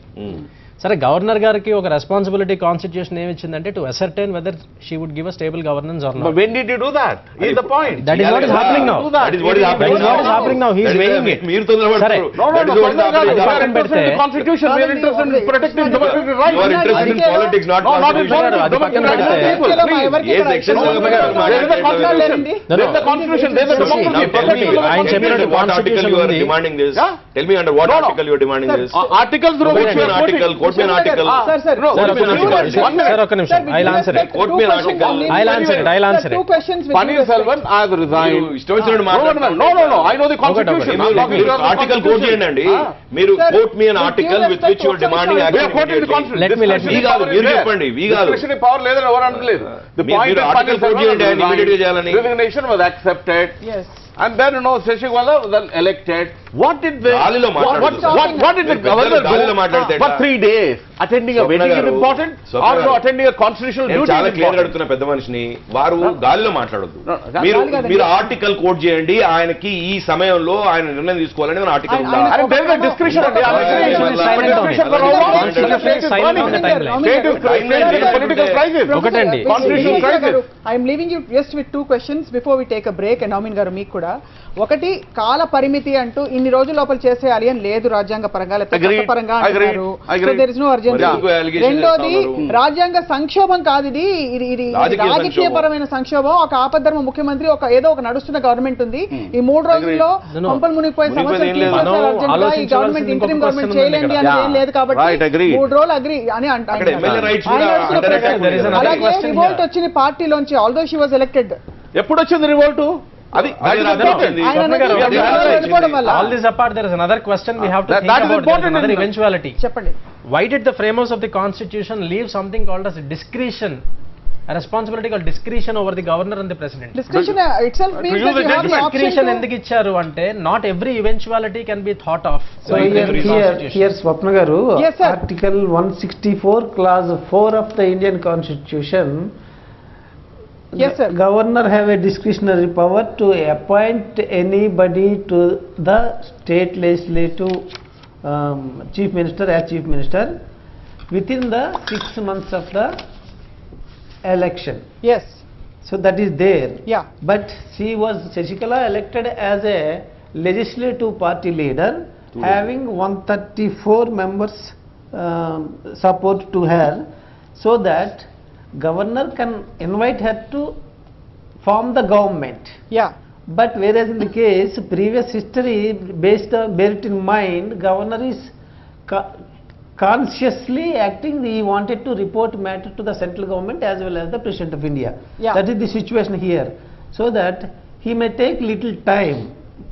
సరే, గవర్నర్ గారికి ఒక రెస్పాన్సిబిలిటీ కాన్స్టిట్యూషన్ ఏమి ఇచ్చిందంటే to ascertain whether she would give a stable governance or not. When did you do that? Is the point. That is what is happening now. That is what is happening now. He is weighing it. మీరు తొందరపడతారు. No, the constitution. We are interested in protecting democratic rights. You are interested in politics, not constitution. There is a constitution. There is a democracy. Article you are demanding this? Tell me under what article you are demanding this? Articles Quote me an article. Sir, ఒక నిమిషం. I'll answer it. Quote me an article. I'll answer it. Two questions. Paneer Selvan has resigned. No. I know the constitution. Article quote చేయండి. మీరు quote me an article with which you are demanding action. Let me మీరు చెప్పండి. Discretionary power లేదని ఎవరు అనట్లేదు. The point is article quote చేయండి immediately చేయాలని. Resignation was accepted. Yes. And then Shashikala was then elected. What did the గాలిలో మాట్లాడదు. what did the governor గాలిలో do మాట్లాడితే for 3 days? Attending a wedding is important, also attending a constitutional duty చాలా is clear important. అడుగుతున్న పెద్ద మనిషిని వారు గాలిలో మాట్లాడొద్దు. మీరు గాలి కాదండి. మీరు ఆర్టికల్ కోట్ చేయండి, ఆయనకి ఈ సమయంలో ఆయన నిర్ణయం తీసుకోవాలని మన ఆర్టికల్ ఉందా? And there is a discretion on the discretion for how long? State is political crisis. ఒకటండి. Constitutional crisis. I'm leaving you just with 2 questions before we take a break. Naveen garu మీకు కూడా ఒకటి, కాల పరిమితి అంటూ ఇన్ని రోజుల లోపల చేసేయాలి అని లేదు రాజ్యాంగ పరంగా, లేకపోతే చట్టపరంగా అంటున్నారు. So there is no urgency. రెండోది, రాజ్యాంగ సంక్షోభం కాదు ఇది, ఇది రాజకీయపరమైన సంక్షోభం. ఒక ఆపద్ధర్మ ముఖ్యమంత్రి, ఒక ఏదో ఒక నడుస్తున్న గవర్నమెంట్ ఉంది. ఈ 3 రోజుల్లో పంపలు మునిగిపోయి సమస్యలు ఈ గవర్నమెంట్ ఇంటరిమ్ గవర్నమెంట్ చేయలేండి అని ఏం లేదు కాబట్టి 3 రోజులు అగ్రి అని అంటారు. అలాగే రివోల్ట్ వచ్చిన పార్టీలోంచి, ఆల్దో షీ వాజ్ ఎలక్టెడ్. ఎప్పుడు వచ్చింది revolt? All this apart, there is another question we have to think about. There is another eventuality. చెప్పండి. Why did the framers of the constitution leave something called as discretion, a responsibility called discretion over the governor and the president? Discretion itself means that you have the option Discretion to... ఎందుకు ఇచ్చారు అంటే not every eventuality can be thought of. So here Swapna garu, Yes, sir. Article 164 clause 4 of the Indian Constitution, Yes, sir. Governor have a discretionary power to appoint anybody to the state legislative chief minister as chief minister within the 6 months of the election. Yes. So that is there. Yeah. But Shashikala elected as a legislative party leader, having 134 members support to her, so that governor can invite her to form the government. Yeah. But whereas in the case, previous history bear it in mind, governor is consciously acting, he wanted to report matter to the central government as well as the President of India. Yeah. That is the situation here. So that he may take little time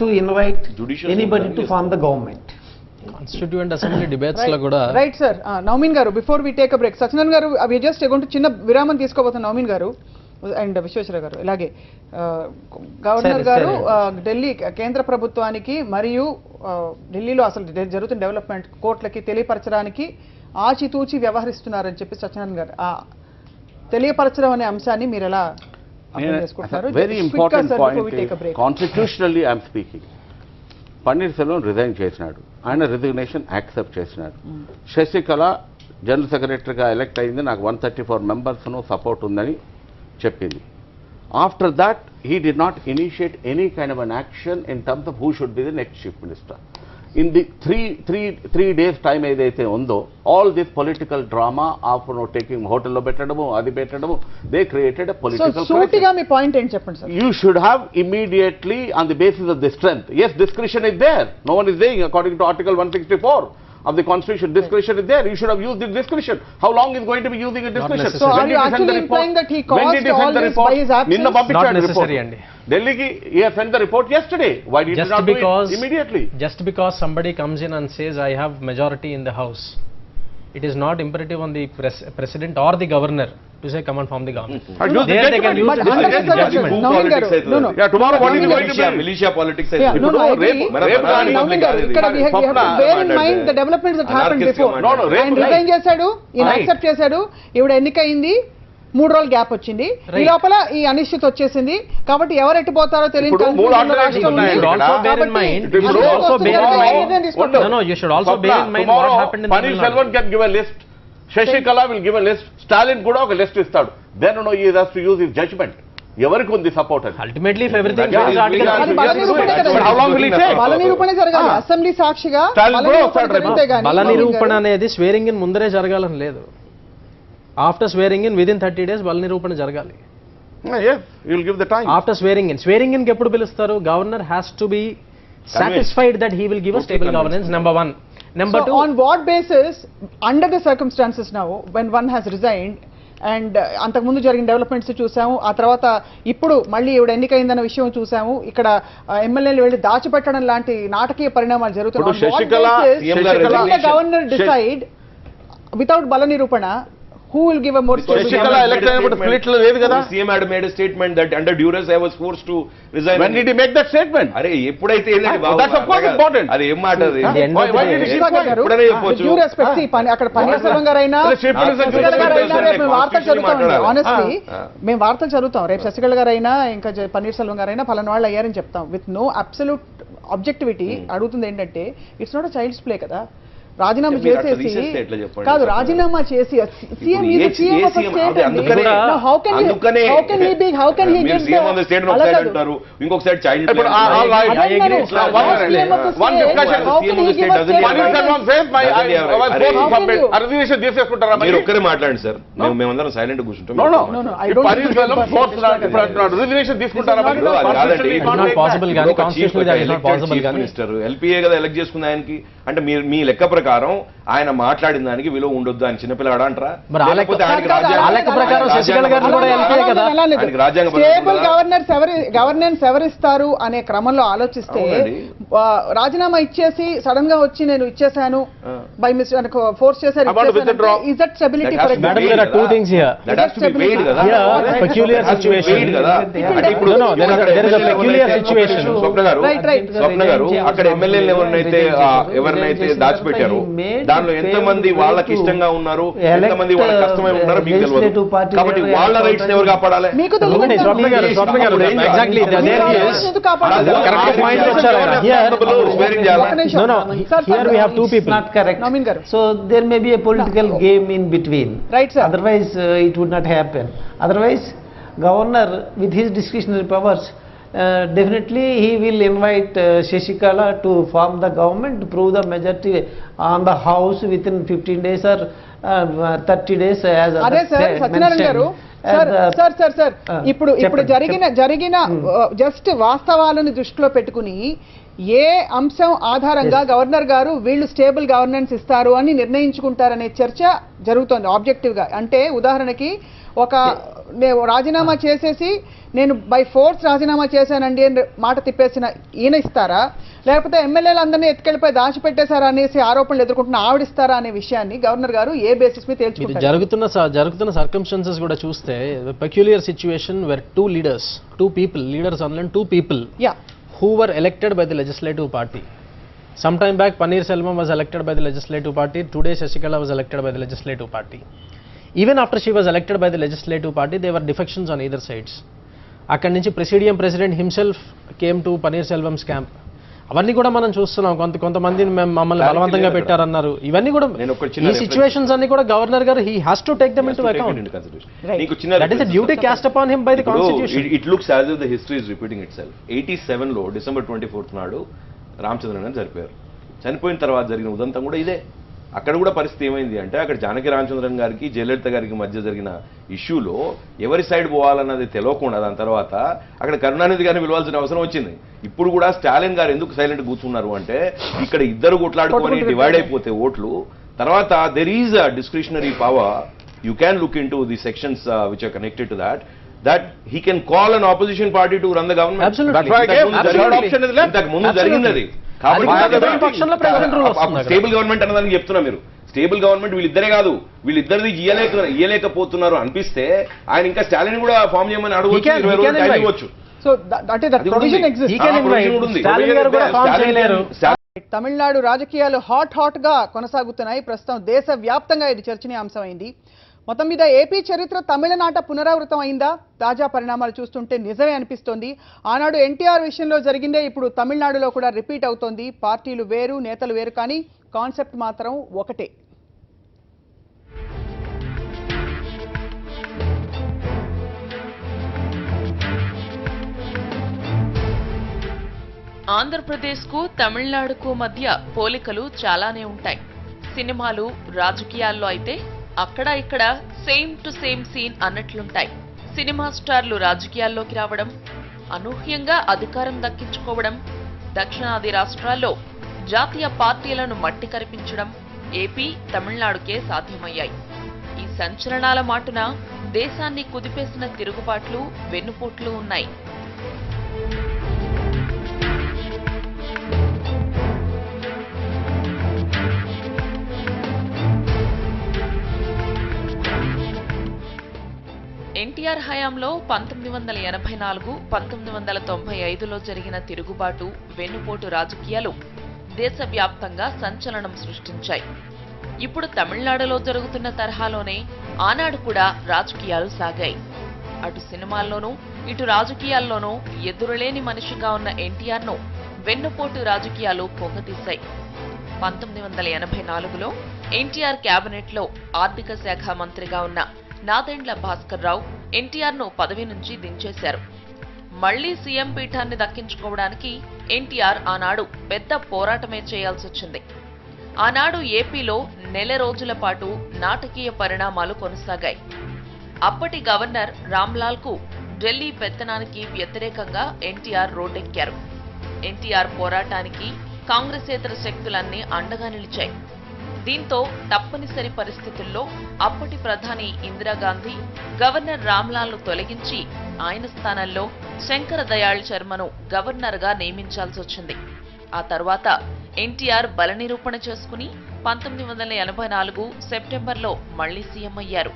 to invite Judicial anybody to form the government. Constituent Assembly debates లో కూడా right sir. Navameen garu, before we take a break, Satyanarayana garu అవి just ఎగొంటూ చిన్న విరామం తీసుకోబోతున్న నవమీన్ గారు and Visweswara గారు, ఇలాగే governor గారు ఢిల్లీ కేంద్ర ప్రభుత్వానికి మరియు ఢిల్లీలో అసలు జరుగుతున్న డెవలప్మెంట్ కోర్టులకి తెలియపరచడానికి ఆచితూచి వ్యవహరిస్తున్నారని చెప్పి సత్యనారాయణ గారు తెలియపరచడం అనే అంశాన్ని మీరు ఎలా అర్థం చేసుకుంటున్నారు? Very important point. Constitutionally I'm speaking, paneer Selvam resign చేసినాడు, ఆయన రిజిగ్నేషన్ యాక్సెప్ట్ చేసినాడు. శశికళ జనరల్ సెక్రటరీగా ఎలక్ట్ అయింది, నాకు 134 మెంబర్స్ను సపోర్ట్ ఉందని చెప్పింది. After that he did not initiate any kind of an action in terms of who should be the next chief minister. In the three days time ఏదైతే ఉందో, all this political drama of taking హోటల్లో పెట్టడము, అది పెట్టడము, they created political. సూటిగా మీ point ఏంటి చెప్పండి sir. You should have immediately, on the basis of the strength, yes, discretion is there, no one is saying, according to Article 164 of the Constitution, discretion is there, you should have used the discretion. How long is going to be using a discretion? So are you actually implying that he caused all this by his absence? Not necessary అండి. Delhi he has sent the report yesterday. Why did you not do it immediately? Just because somebody comes in and says I have majority in the house, it is not imperative on the president or the governor to say come and form the government. There they can use the judgment. Yeah, tomorrow what is going to be? Militia politics. Yeah, no, I agree. Ikkada we have to bear in mind the developments that happened before. ఆయన resign చేశాడు, ఈయన accept చేశాడు, ఈవిడ ఎన్నికయింది, 3 రోజుల gap వచ్చింది, ఈ లోపల ఈ అనిశ్చితి వచ్చేసింది. కాబట్టి ఎవరు ఎట్టిపోతారో తెలియదు. You should also bear in mind what happened in Tamil Nadu. Can give a list, Shashikala will give a list, Stalin కూడా ఒక లిస్ట్ ఇస్తాడు. Then he has to use his judgment. ఎవరికి ఉంది సపోర్ట్ అని. Ultimately if everything how long will it take? బల నిరూపణ జరగాలి assembly సాక్షిగా. బల నిరూపణ అనేది స్వేరింగ్ ఇన్ ముందరే జరగాలని లేదు. ఆఫ్టర్ స్వేరింగ్ ఇన్ విదిన్ 30 days బల నిరూపణ జరగాలి. Yes, you will give the time. After స్వేరింగ్ in కి ఎప్పుడు పిలుస్తారు? Governor has to be satisfied that he will give a stable governance, number 1. Number 2, on what basis, under the circumstances now when one has resigned and అంతకుముందు జరిగిన developments చూసాము, ఆ తర్వాత ఇప్పుడు మళ్ళీ ఈవిడ ఎన్నికైందన్న విషయం చూసాము, ఇక్కడ ఎమ్మెల్యేలు వెళ్ళి దాచిపెట్టడం లాంటి నాటకీయ పరిణామాలు జరుగుతున్నాయి. గవర్నర్ డిసైడ్ వితౌట్ బల నిరూపణ Who will give a more stable Shashikala government? elect అయినప్పుడు split లో లేదు కదా? CM had made a statement that under duress I was forced to resign. When did he make that statement? అరే ఎప్పుడైతే ఏందండి బాబు, That's of course important. అది ఏం మాట అది? Why did he keep Sivasagar quiet? గారు, ఎప్పుడైనా with చెప్పొచ్చు. due respect, see, అక్కడ పన్నీర్సెల్వం గారైనా Chief Minister శశికళ గారైనా రేపు మేము వార్తలు చదువుతాం మాట్లాడాలి. ఆనెస్ట్లీ మేము వార్తలు చదువుతాం రేపు శశికళ గారైనా ఇంకా పన్నీర్సెల్వం గారైనా పలానా వాళ్ళు అయ్యారని చెప్తాం విత్ నో అబ్సల్యూట్ ఆబ్జెక్టివిటీ. అడుగుతుంది ఏంటంటే ఇట్స్ నాట్ చైల్డ్స్ ప్లే కదా. రాజీనామా మీరు అట్లా చేసేసి తీసేస్తే ఎట్లా చెప్పండి? కాదు, రాజీనామా చేసి సీఎం ఏ CM అందుకనే మీరు CM on the state of side అంటారు, ఇంకొకసారి చైల్డ్ ఇప్పుడు one discussion. Paneerselvam says I was forced to submit. Reservation తీసేసుకుంటారా మరి? మీరు ఒక్కరే మాట్లాడండి సార్, మేమందరం సైలెంట్ కూర్చుంటాం. No, I don't Paneerselvam forced reservation తీసుకుంటారా మరి? కాదండి, not possible గానీ, constitutionally that is not possible గానీ. మినిస్టర్ ఎల్పీఏ కదా ఎలక్ట్ చేసుకున్న ఆయనకి, అంటే మీరు మీ లెక్క ప్రకారం ఆయన మాట్లాడిన దానికి విలువ ఉండొద్దు, ఆయన చిన్నపిల్లాడా అంటారా? మరి ఆ లెక్క ప్రకారం శశికళ గారిని కూడా LPA కదా. స్టేబుల్ గవర్నెన్స్ ఎవరిస్తారు అనే క్రమంలో ఆలోచిస్తే రాజీనామా ఇచ్చేసి సడన్ గా వచ్చి నేను ఇచ్చేసాను బై మిస్ ఫోర్స్ చేశారు, is that stability for a Madam, there are two things here. That has to be weighed కదా. Yeah, peculiar situation. కదా. అంటే ఇప్పుడు No, there is a peculiar situation. స్వప్న గారు, స్వప్న గారు అక్కడ ఎమ్మెల్యేలు ఎవరినైతే దాచిపెట్టారు, దానిలో ఎంతమంది వాళ్ళకి ఇష్టంగా ఉన్నారు, ఎంతమంది వాళ్ళకి కష్టమై ఉన్నారో మీకు తెలియదు. కాబట్టి వాళ్ళ రైట్స్ ఎవరు కాపాడాలి? మీకు స్వప్న గారు exactly there he is. Correct point వచ్చారు ఆయన. Here we have two It's people. not correct. Naveen garu. So there may be a political game in between. Right, sir. Otherwise, it would not happen. Otherwise, governor with his discretionary powers, definitely he will invite Shashikala to form the government, to prove the majority on the house within 15 days or 30 days as అదే sir Satyanarayana గారు, sir ఇప్పుడు జరిగిన just వాస్తవాలను దృష్టిలో పెట్టుకుని ఏ అంశం ఆధారంగా governor గారు వీళ్ళు స్టేబుల్ గవర్నెన్స్ ఇస్తారు అని నిర్ణయించుకుంటారనే చర్చ జరుగుతోంది ఆబ్జెక్టివ్ గా. అంటే ఉదాహరణకి నేను రాజీనామా చేసేసి నేను బై ఫోర్స్ రాజీనామా చేశానండి అని మాట తిప్పేసిన ఈయన ఇస్తారా, లేకపోతే ఎమ్మెల్యేలు అందరినీ ఎత్తుకెళ్ళిపోయి దాచిపెట్టేశారా అనేసి ఆరోపణలు ఎదుర్కొంటున్న ఆవిడిస్తారా అనే విషయాన్ని గవర్నర్ గారు ఏ బేసిస్ మీద తేల్చుకుంటారు? జరుగుతున్న సర్కమ్స్టాన్సెస్ కూడా చూస్తే peculiar situation where two people who were elected by the legislative party. Sometime back Paneerselvam was elected by the legislative party. Today Shashikala was elected by the legislative party. Even after she was elected by the legislative party, there were defections on either sides. అక్కడి నుంచి presidium president himself came to Paneerselvam's camp. అవన్నీ కూడా మనం చూస్తున్నాం. కొంతమంది మమ్మల్ని బలవంతంగా పెట్టారన్నారు. ఇవన్నీ కూడా ఈ సిచ్యువేషన్స్ అన్ని కూడా గవర్నర్ గారు he has to take them into account. That is a duty cast upon him by the constitution. It looks as if the history is repeating itself. 87 లో December 24th నాడు రామచంద్రన్ అని చనిపోయారు. చనిపోయిన తర్వాత జరిగిన ఉదంతం కూడా ఇదే. అక్కడ కూడా పరిస్థితి ఏమైంది అంటే అక్కడ జానకి రామచంద్రన్ గారికి జయలలిత గారికి మధ్య జరిగిన ఇష్యూలో ఎవరి సైడ్ పోవాలన్నది తెలియకుండా దాని తర్వాత అక్కడ కరుణానిధి గారిని పిలవాల్సిన అవసరం వచ్చింది. ఇప్పుడు కూడా స్టాలిన్ గారు ఎందుకు సైలెంట్ కూర్చున్నారు అంటే ఇక్కడ ఇద్దరు కొట్లాడుకొని డివైడ్ అయిపోతే ఓట్లు తర్వాత there is a discretionary power. You can look into the sections which are connected to that he can call an opposition party to run the government. Absolutely. That's why option is left. ముందు జరిగింది. Stable government అన్నదానికి చెప్తున్నా మీరు stable government వీళ్ళిద్దరే కాదు వీళ్ళిద్దరిది ఇయ్యలేకపోతున్నారు అనిపిస్తే ఆయన ఇంకా స్టాలిన్ కూడా ఫామ్ చేయమని అడగవచ్చు 20 రోజులు టైం ఇవ్వచ్చు. సో అంటే దట్ ప్రొవిజన్ ఎగ్జిస్ట్. స్టాలిన్ గారు కూడా ఫామ్ చేయలేరు. తమిళనాడు రాజకీయాలు హాట్ గా కొనసాగుతున్నాయి. ప్రస్తుతం దేశవ్యాప్తంగా ఇది చర్చనీయాంశమైంది. మొత్తం మీద ఏపీ చరిత్ర తమిళనాట పునరావృతం అయిందా? తాజా పరిణామాలు చూస్తుంటే నిజమే అనిపిస్తోంది. ఆనాడు ఎన్టీఆర్ విషయంలో జరిగిందే ఇప్పుడు తమిళనాడులో కూడా రిపీట్ అవుతోంది. పార్టీలు వేరు, నేతలు వేరు, కానీ కాన్సెప్ట్ మాత్రం ఒకటే. ఆంధ్రప్రదేశ్కు తమిళనాడుకు మధ్య పోలికలు చాలానే ఉంటాయి. సినిమాలు రాజకీయాల్లో అయితే అక్కడ ఇక్కడ సేమ్ టు సేమ్ సీన్ అన్నట్లుంటాయి. సినిమా స్టార్లు రాజకీయాల్లోకి రావడం, అనూహ్యంగా అధికారం దక్కించుకోవడం, దక్షిణాది రాష్ట్రాల్లో జాతీయ పార్టీలను మట్టి కరిపించడం ఏపీ, తమిళనాడుకే సాధ్యమయ్యాయి. ఈ సంచలనాల మాటున దేశాన్ని కుదిపేసిన తిరుగుబాట్లు, వెన్నుపోట్లు ఉన్నాయి. ఎన్టీఆర్ హయాంలో 1984, 1995లో జరిగిన తిరుగుబాటు, వెన్నుపోటు రాజకీయాలు దేశవ్యాప్తంగా సంచలనం సృష్టించాయి. ఇప్పుడు తమిళనాడులో జరుగుతున్న తరహాలోనే ఆనాడు కూడా రాజకీయాలు సాగాయి. అటు సినిమాల్లోనూ ఇటు రాజకీయాల్లోనూ ఎదురులేని మనిషిగా ఉన్న ఎన్టీఆర్ను వెన్నుపోటు రాజకీయాలు పొంగతీశాయి. 1984లో ఎన్టీఆర్ క్యాబినెట్లో ఆర్థిక శాఖ మంత్రిగా ఉన్న నాదెండ్ల భాస్కర్ రావు ఎన్టీఆర్ను పదవి నుంచి దించేశారు. మళ్లీ సీఎం పీఠాన్ని దక్కించుకోవడానికి ఎన్టీఆర్ ఆనాడు పెద్ద పోరాటమే చేయాల్సొచ్చింది. ఆనాడు ఏపీలో నెల రోజుల పాటు నాటకీయ పరిణామాలు కొనసాగాయి. అప్పటి గవర్నర్ రామ్లాల్కు ఢిల్లీ పెత్తనానికి వ్యతిరేకంగా ఎన్టీఆర్ రోడ్డెక్కారు. ఎన్టీఆర్ పోరాటానికి కాంగ్రెసేతర శక్తులన్నీ అండగా నిలిచాయి. దీంతో తప్పనిసరి పరిస్థితుల్లో అప్పటి ప్రధాని ఇందిరాగాంధీ గవర్నర్ రామ్లాల్ను తొలగించి ఆయన స్థానంలో శంకర దయాళ్ శర్మను గవర్నర్గా నియమించాల్సొచ్చింది. ఆ తర్వాత ఎన్టీఆర్ బల నిరూపణ చేసుకుని 1984 సెప్టెంబర్లో మళ్లీ సీఎం అయ్యారు.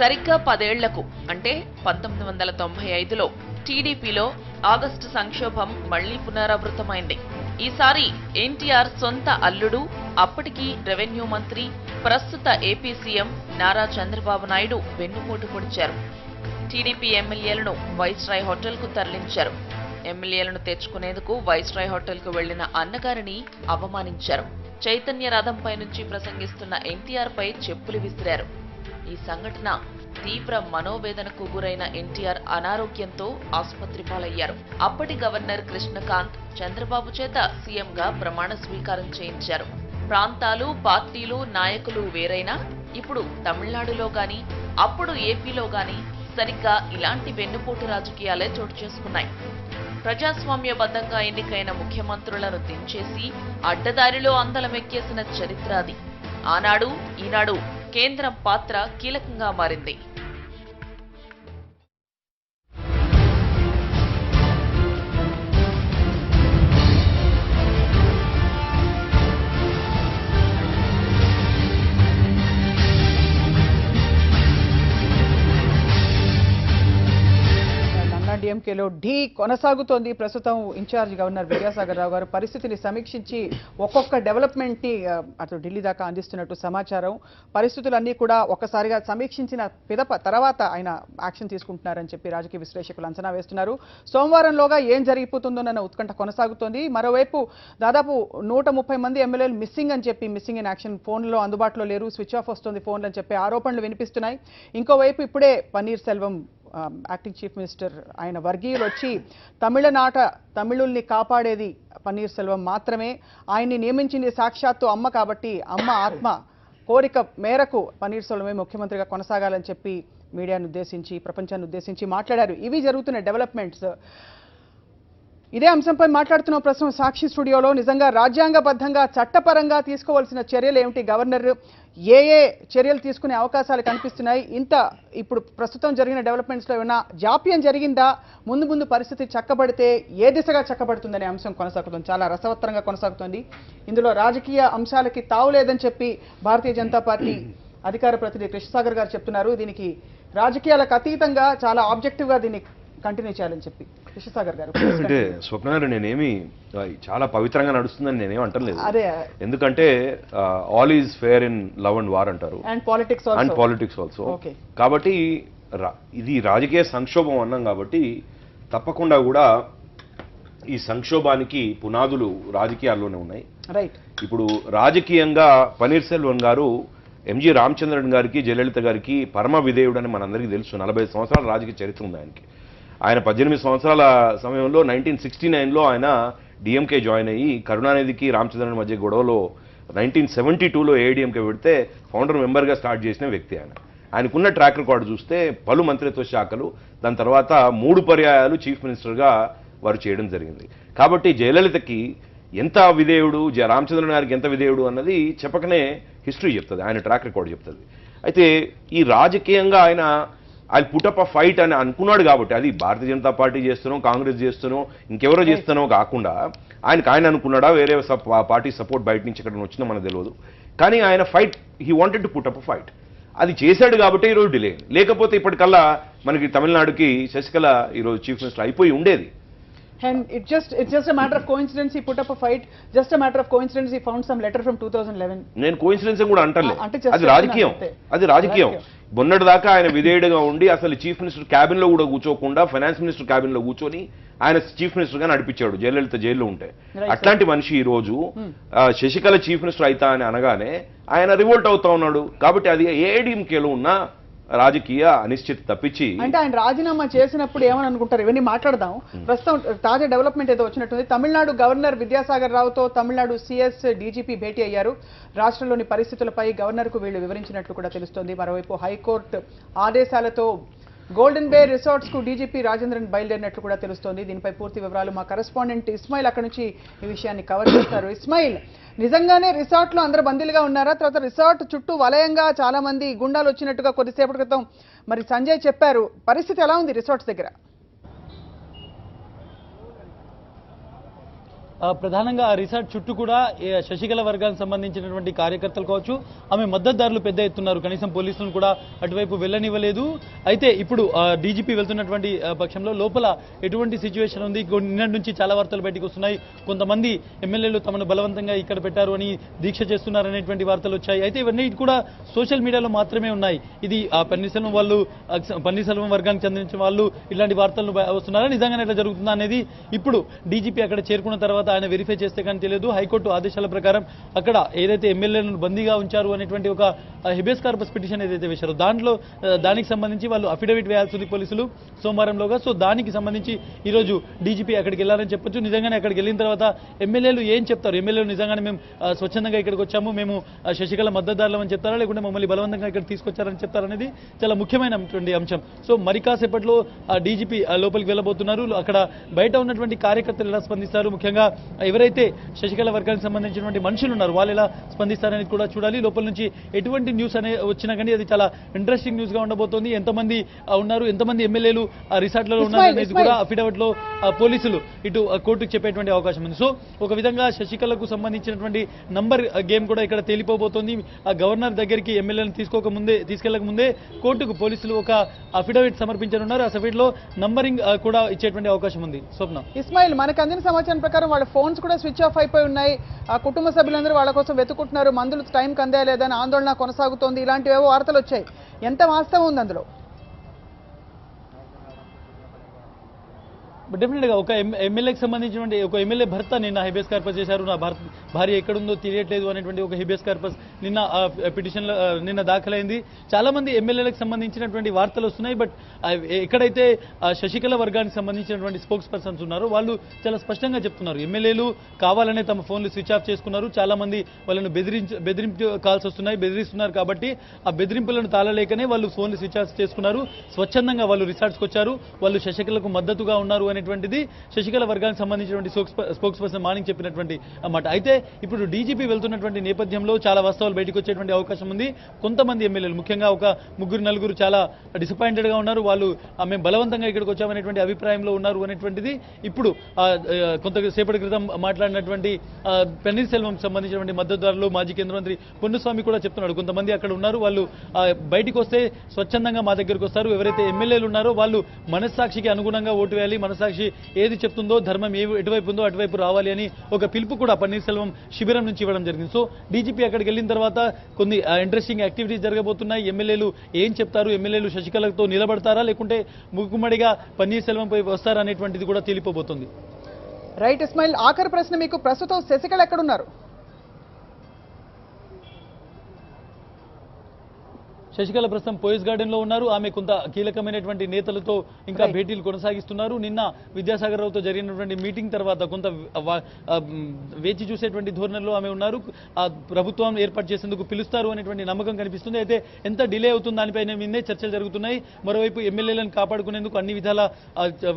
సరిగ్గా 10 ఏళ్లకు అంటే 1995లో టీడీపీలో ఆగస్టు సంక్షోభం మళ్లీ పునరావృతమైంది. ఈసారి ఎన్టీఆర్ సొంత అల్లుడు, అప్పటికి రెవెన్యూ మంత్రి, ప్రస్తుత ఏపీ సీఎం నారా చంద్రబాబు నాయుడు వెన్నుపోటు పొడిచారు. టీడీపీ ఎమ్మెల్యేలను వైస్రాయ్ హోటల్కు తరలించారు. ఎమ్మెల్యేలను తెచ్చుకునేందుకు వైస్రాయ్ హోటల్కు వెళ్లిన అన్నగారిని అవమానించారు. చైతన్య రథంపై నుంచి ప్రసంగిస్తున్న ఎన్టీఆర్ పై చెప్పులు విసిరారు. ఈ సంఘటన తీవ్ర మనోవేదనకు గురైన ఎన్టీఆర్ అనారోగ్యంతో ఆసుపత్రి పాలయ్యారు. అప్పటి గవర్నర్ కృష్ణకాంత్ చంద్రబాబు చేత సీఎంగా ప్రమాణ స్వీకారం చేయించారు. ప్రాంతాలు, పార్టీలు, నాయకులు వేరైనా ఇప్పుడు తమిళనాడులో గాని, అప్పుడు ఏపీలో గాని సరిగ్గా ఇలాంటి వెన్నుపోటు రాజకీయాలే చోటు చేసుకున్నాయి. ప్రజాస్వామ్యబద్ధంగా ఎన్నికైన ముఖ్యమంత్రులను దించేసి అడ్డదారిలో అందలమెక్కేసిన చరిత్ర అది. ఆనాడు ఈనాడు కేంద్రం పాత్ర కీలకంగా మారింది. AIADMKలో ఢీ కొనసాగుతోంది. ప్రస్తుతం ఇన్ఛార్జ్ గవర్నర్ విద్యాసాగర్ రావు గారు పరిస్థితిని సమీక్షించి ఒక్కొక్క డెవలప్మెంట్ని అటు ఢిల్లీ దాకా అందిస్తున్నట్టు సమాచారం. పరిస్థితులన్నీ కూడా ఒక్కసారిగా సమీక్షించిన తర్వాత ఆయన యాక్షన్ తీసుకుంటున్నారని చెప్పి రాజకీయ విశ్లేషకులు అంచనా వేస్తున్నారు. సోమవారంలోగా ఏం జరిగిపోతుందోనన్న ఉత్కంఠ కొనసాగుతోంది. మరోవైపు దాదాపు 130 మంది ఎమ్మెల్యేలు మిస్సింగ్ అని చెప్పి, మిస్సింగ్ ఇన్ యాక్షన్, ఫోన్లో అందుబాటులో లేరు, స్విచ్ ఆఫ్ వస్తుంది ఫోన్లు అని చెప్పి ఆరోపణలు వినిపిస్తున్నాయి. ఇంకోవైపు ఇప్పుడే paneer Selvam acting chief minister ఆయన వర్గీయులు వచ్చి తమిళుల్ని కాపాడేది పన్నీర్ సెల్వం మాత్రమే, ఆయన్ని నియమించింది సాక్షాత్తు అమ్మ కాబట్టి అమ్మ ఆత్మ కోరిక మేరకు పన్నీర్ సెల్వమే ముఖ్యమంత్రిగా కొనసాగాలని చెప్పి మీడియాను ఉద్దేశించి, ప్రపంచాన్ని ఉద్దేశించి మాట్లాడారు. ఇవి జరుగుతున్న డెవలప్మెంట్స్. ఇదే అంశంపై మాట్లాడుతున్న ప్రస్తుతం సాక్షి స్టూడియోలో నిజంగా రాజ్యాంగబద్ధంగా చట్టపరంగా తీసుకోవాల్సిన చర్యలు ఏమిటి, గవర్నర్ ఏ చర్యలు తీసుకునే అవకాశాలు కనిపిస్తున్నాయి, ఇప్పుడు ప్రస్తుతం జరిగిన డెవలప్మెంట్స్లో ఏమైనా జాప్యం జరిగిందా, ముందు పరిస్థితి చక్కబడితే ఏ దిశగా చక్కబడుతుందనే అంశం కొనసాగుతుంది, చాలా రసవత్తరంగా కొనసాగుతుంది. ఇందులో రాజకీయ అంశాలకి తావు లేదని చెప్పి భారతీయ జనతా పార్టీ అధికార ప్రతినిధి కృష్ణసాగర్ గారు చెప్తున్నారు. దీనికి రాజకీయాలకు అతీతంగా చాలా ఆబ్జెక్టివ్గా దీన్ని కంటిన్యూ చేయాలని చెప్పి కృష్ణసాగర్ గారు. అంటే స్వప్న గారు, నేనేమి చాలా పవిత్రంగా నడుస్తుందని నేనేం అంటలేదు. ఎందుకంటే all is fair in love and war అంటారు, అండ్ పాలిటిక్స్ ఆల్సో. కాబట్టి ఇది రాజకీయ సంక్షోభం అన్నాం కాబట్టి తప్పకుండా కూడా ఈ సంక్షోభానికి పునాదులు రాజకీయాల్లోనే ఉన్నాయి. ఇప్పుడు రాజకీయంగా పన్నీర్ సెల్వం గారు ఎంజి రామచంద్రన్ గారికి, జయలలిత గారికి పరమ విధేయుడు అని మనందరికీ తెలుసు. 40 సంవత్సరాల రాజకీయ చరిత్ర ఉంది ఆయనకి. ఆయన 18 సంవత్సరాల సమయంలో 1969లో ఆయన డిఎంకే జాయిన్ అయ్యి కరుణానిధికి రామచంద్రన్ మధ్య గొడవలో 1972లో AIADMK పెడితే ఫౌండర్ మెంబర్గా స్టార్ట్ చేసిన వ్యక్తి ఆయన. ఆయనకున్న ట్రాక్ రికార్డు చూస్తే పలు మంత్రిత్వ శాఖలు, దాని తర్వాత 3 పర్యాయాలు చీఫ్ మినిస్టర్గా వారు చేయడం జరిగింది. కాబట్టి జయలలితకి ఎంత విధేయుడు, రామచంద్రన్ గారికి ఎంత విధేయుడు అన్నది చెప్పకనే హిస్టరీ చెప్తుంది, ఆయన ట్రాక్ రికార్డు చెప్తుంది. అయితే ఈ రాజకీయంగా ఆయన ఐ పుటప్ అ ఫైట్ అని అనుకున్నాడు కాబట్టి, అది భారతీయ జనతా పార్టీ చేస్తున్నాం, కాంగ్రెస్ చేస్తున్నాం, ఇంకెవరో చేస్తున్నాం కాకుండా ఆయన అనుకున్నాడా, వేరే పార్టీ సపోర్ట్ బయట నుంచి ఇక్కడ వచ్చినా మనకు తెలియదు. కానీ ఆయన fight, he wanted to put up a fight. అది చేశాడు కాబట్టి ఈరోజు డిలే. లేకపోతే ఇప్పటికల్లా మనకి తమిళనాడుకి శశికళ ఈరోజు చీఫ్ మినిస్టర్ అయిపోయి ఉండేది. And it's just a matter of coincidence he put up a fight. Just a matter of coincidence he found some letter from 2011. నేను కోయిన్సిడెన్స్ కూడా అంటలే, అంటే అది రాజకీయం, అది రాజకీయం. మొన్నటి దాకా ఆయన విధేయుడుగా ఉండి అసలు చీఫ్ మినిస్టర్ క్యాబిన్ లో కూడా కూర్చోకుండా ఫైనాన్స్ మినిస్టర్ క్యాబిన్ లో కూర్చొని ఆయన చీఫ్ మినిస్టర్ గా నడిపించాడు జయలలిత జైల్లో ఉంటే. అట్లాంటి మనిషి ఈ రోజు శశికళ చీఫ్ మినిస్టర్ అవుతా అని అనగానే ఆయన రివోల్ట్ అవుతా ఉన్నాడు. కాబట్టి అది ఏఐడిఎంకేలో ఉన్న రాజకీయ అనిశ్చితి తప్పించి, అంటే ఆయన రాజీనామా చేసినప్పుడు ఏమని అనుకుంటారు, ఇవన్నీ మాట్లాడదాం. ప్రస్తుతం తాజా డెవలప్మెంట్ ఏదో వచ్చినట్టుంది. తమిళనాడు గవర్నర్ విద్యాసాగర్ రావుతో తమిళనాడు సిఎస్ డీజీపీ భేటీ అయ్యారు. రాష్ట్రంలోని పరిస్థితులపై గవర్నర్కు వీళ్ళు వివరించినట్లు కూడా తెలుస్తోంది. మరోవైపు హైకోర్టు ఆదేశాలతో గోల్డెన్ బే రిసార్ట్స్ కు డీజీపీ రాజేంద్రన్ బయలుదేరినట్లు కూడా తెలుస్తోంది. దీనిపై పూర్తి వివరాలు మా కరెస్పాండెంట్ ఇస్మాయిల్ అక్కడి నుంచి ఈ విషయాన్ని కవర్ చేస్తారు. ఇస్మాయిల్, నిజంగానే రిసార్ట్ లో అందరూ బందీలుగా ఉన్నారా? తర్వాత రిసార్ట్ చుట్టూ వలయంగా చాలా మంది గుండాలు వచ్చినట్టుగా కొద్దిసేపటి క్రితం మరి సంజయ్ చెప్పారు. పరిస్థితి ఎలా ఉంది రిసార్ట్స్ దగ్గర? ప్రధానంగా ఆ రిసార్ట్ చుట్టూ కూడా శశికళ వర్గానికి సంబంధించినటువంటి కార్యకర్తలు కావచ్చు, ఆమె మద్దతుదారులు పెద్ద ఎత్తున్నారు. కనీసం పోలీసులను కూడా అటువైపు వెళ్ళనివ్వలేదు. అయితే ఇప్పుడు డీజీపీ వెళ్తున్నటువంటి పక్షంలో లోపల ఎటువంటి సిచ్యువేషన్ ఉంది? నిన్నటి నుంచి చాలా వార్తలు బయటకు వస్తున్నాయి. కొంతమంది ఎమ్మెల్యేలు తమను బలవంతంగా ఇక్కడ పెట్టారు అని దీక్ష చేస్తున్నారు అనేటువంటి వార్తలు వచ్చాయి. అయితే ఇవన్నీ కూడా సోషల్ మీడియాలో మాత్రమే ఉన్నాయి. ఇది పన్నీర్సెల్వం వర్గానికి చెందించిన వాళ్ళు ఇలాంటి వార్తలను వస్తున్నారా, నిజంగానే ఎట్లా జరుగుతుందా అనేది ఇప్పుడు డీజీపీ అక్కడ చేరుకున్న తర్వాత ఆయన వెరిఫై చేస్తే కానీ తెలియదు. హైకోర్టు ఆదేశాల ప్రకారం అక్కడ ఏదైతే ఎమ్మెల్యేలను బందీగా ఉంచారు అనేటువంటి ఒక హెబియస్ కార్పస్ పిటిషన్ ఏదైతే వేశారో దానికి సంబంధించి వాళ్ళు అఫిడవిట్ వేయాల్సి ఉంది పోలీసులు సోమవారంలోగా. సో దానికి సంబంధించి ఈరోజు డీజీపీ అక్కడికి వెళ్ళాలని చెప్పొచ్చు. నిజంగానే అక్కడికి వెళ్ళిన తర్వాత ఎమ్మెల్యేలు ఏం చెప్తారు? ఎమ్మెల్యేలు నిజంగానే మేము స్వచ్ఛందంగా ఇక్కడికి వచ్చాము, మేము శశికళ మద్దతుదారులం అని చెప్తారా, లేకుంటే మమ్మల్ని బలవంతంగా ఇక్కడ తీసుకొచ్చారని చెప్తారనేది చాలా ముఖ్యమైనటువంటి అంశం. సో మరి కాసేపట్లో డీజీపీ లోపలికి వెళ్ళబోతున్నారు. అక్కడ బయట ఉన్నటువంటి కార్యకర్తలు ఎలా స్పందిస్తారు, ముఖ్యంగా ఎవరైతే శశికళ వర్గానికి సంబంధించినటువంటి మనుషులు ఉన్నారు వాళ్ళు ఎలా స్పందిస్తారనేది కూడా చూడాలి. లోపల నుంచి ఎటువంటి న్యూస్ వచ్చినా కానీ అది చాలా ఇంట్రెస్టింగ్ న్యూస్ గా ఉండబోతోంది. ఎంతమంది ఉన్నారు, ఎంతమంది ఎమ్మెల్యేలు రిసార్ట్లలో ఉన్నారు అనేది కూడా అఫిడవిట్ లో పోలీసులు ఇటు కోర్టుకు చెప్పేటువంటి అవకాశం ఉంది. సో ఒక విధంగా శశికళకు సంబంధించినటువంటి నంబర్ గేమ్ కూడా ఇక్కడ తేలిపోబోతోంది. గవర్నర్ దగ్గరికి ఎమ్మెల్యేలను తీసుకెళ్లక ముందే కోర్టుకు పోలీసులు ఒక అఫిడవిట్ సమర్పించనున్నారు. ఆ అఫిడవిట్ లో నంబరింగ్ కూడా ఇచ్చేటువంటి అవకాశం ఉంది. స్వప్న, ఇస్మాయిల్, మనకు అందిన సమాచారం ప్రకారం వాళ్ళ ఫోన్స్ కూడా స్విచ్ ఆఫ్ అయిపోయి ఉన్నాయి. ఆ కుటుంబ సభ్యులందరూ వాళ్ళ కోసం వెతుకుంటున్నారు. మందులు టైంకి అందేలేదని ఆందోళన కొనసాగుతోంది. ఇలాంటివేవో వార్తలు వచ్చాయి. ఎంత వాస్తవం ఉంది అందులో? డెఫినెట్గా ఒక ఎమ్మెల్యేకి సంబంధించినటువంటి ఒక ఎమ్మెల్యే భర్త నిన్న హెబియస్ కార్పస్ చేశారు. నా భార్య ఎక్కడుందో తెలియట్లేదు అనేటువంటి ఒక హెబియస్ కార్పస్ నిన్న పిటిషన్లో నిన్న దాఖలైంది. చాలా మంది ఎమ్మెల్యేలకు సంబంధించినటువంటి వార్తలు వస్తున్నాయి. బట్ ఎక్కడైతే శశికళ వర్గానికి సంబంధించినటువంటి స్పోక్స్ పర్సన్స్ ఉన్నారో వాళ్ళు చాలా స్పష్టంగా చెప్తున్నారు, ఎమ్మెల్యేలు కావాలనే తమ ఫోన్లు స్విచ్ ఆఫ్ చేసుకున్నారు. చాలా మంది వాళ్ళను బెదిరింపు కాల్స్ వస్తున్నాయి, బెదిరిస్తున్నారు. కాబట్టి ఆ బెదిరింపులను తాళలేకనే వాళ్ళు ఫోన్లు స్విచ్ ఆఫ్ చేసుకున్నారు. స్వచ్ఛందంగా వాళ్ళు రిసార్ట్స్కి వచ్చారు. వాళ్ళు శశికళకు మద్దతుగా ఉన్నారు అనేటువంటిది శశికళ వర్గానికి సంబంధించినటువంటి స్పోక్స్ పర్సన్ మార్నింగ్ చెప్పినటువంటి అన్నమాట. అయితే ఇప్పుడు డీజీపీ వెళ్తున్నటువంటి నేపథ్యంలో చాలా వాస్తవాలు బయటకు వచ్చేటువంటి అవకాశం ఉంది. కొంతమంది ఎమ్మెల్యేలు, ముఖ్యంగా ఒక 3-4 చాలా డిసప్పాయింటెడ్ గా ఉన్నారు. వాళ్ళు మేము బలవంతంగా ఇక్కడికి వచ్చామనేటువంటి అభిప్రాయంలో ఉన్నారు అనేటువంటిది ఇప్పుడు కొంతసేపటి క్రితం మాట్లాడినటువంటి పన్నీర్సెల్వం సంబంధించినటువంటి మద్దతుదారులు మాజీ కేంద్ర మంత్రి పొన్నుస్వామి కూడా చెప్తున్నాడు. కొంతమంది అక్కడ ఉన్నారు, వాళ్ళు బయటికి వస్తే స్వచ్ఛందంగా మా దగ్గరకు వస్తారు. ఎవరైతే ఎమ్మెల్యేలు ఉన్నారో వాళ్ళు మనస్సాక్షికి అనుగుణంగా ఓటు వేయాలి, మనస్సాక్షి ఏది చెప్తుందో, ధర్మం ఎటువైపు ఉందో అటువైపు రావాలి అని ఒక పిలుపు కూడా పన్నీర్సెల్వం శిబిరం నుంచి ఇవ్వడం జరిగింది. సో డీజీపీ అక్కడికి వెళ్ళిన తర్వాత కొన్ని ఇంట్రెస్టింగ్ యాక్టివిటీస్ జరగబోతున్నాయి. ఎమ్మెల్యేలు ఏం చెప్తారు, ఎమ్మెల్యేలు శశికళతో నిలబడతారా లేకుంటే ముక్కుమడిగా పన్నీర్సెల్వంపై వస్తారా అనేటువంటిది కూడా తేలిపోబోతుంది. రైట్ ఇస్మాయిల్, ఆఖరి ప్రశ్న మీకు, ప్రస్తుతం శశికళ ఎక్కడున్నారు? శశికళ ప్రస్తుతం పోయిస్ గార్డెన్ లో ఉన్నారు. ఆమె కొంత కీలకమైనటువంటి నేతలతో ఇంకా భేటీలు కొనసాగిస్తున్నారు. నిన్న విద్యాసాగర్ రావుతో జరిగినటువంటి మీటింగ్ తర్వాత కొంత వేచి చూసేటువంటి ధోరణిలో ఆమె ఉన్నారు. ఆ ప్రభుత్వం ఏర్పాటు చేసేందుకు పిలుస్తారు అనేటువంటి నమ్మకం కనిపిస్తుంది. అయితే ఎంత డిలే అవుతుంది దానిపైన మీదే చర్చలు జరుగుతున్నాయి. మరోవైపు ఎమ్మెల్యేలను కాపాడుకునేందుకు అన్ని విధాల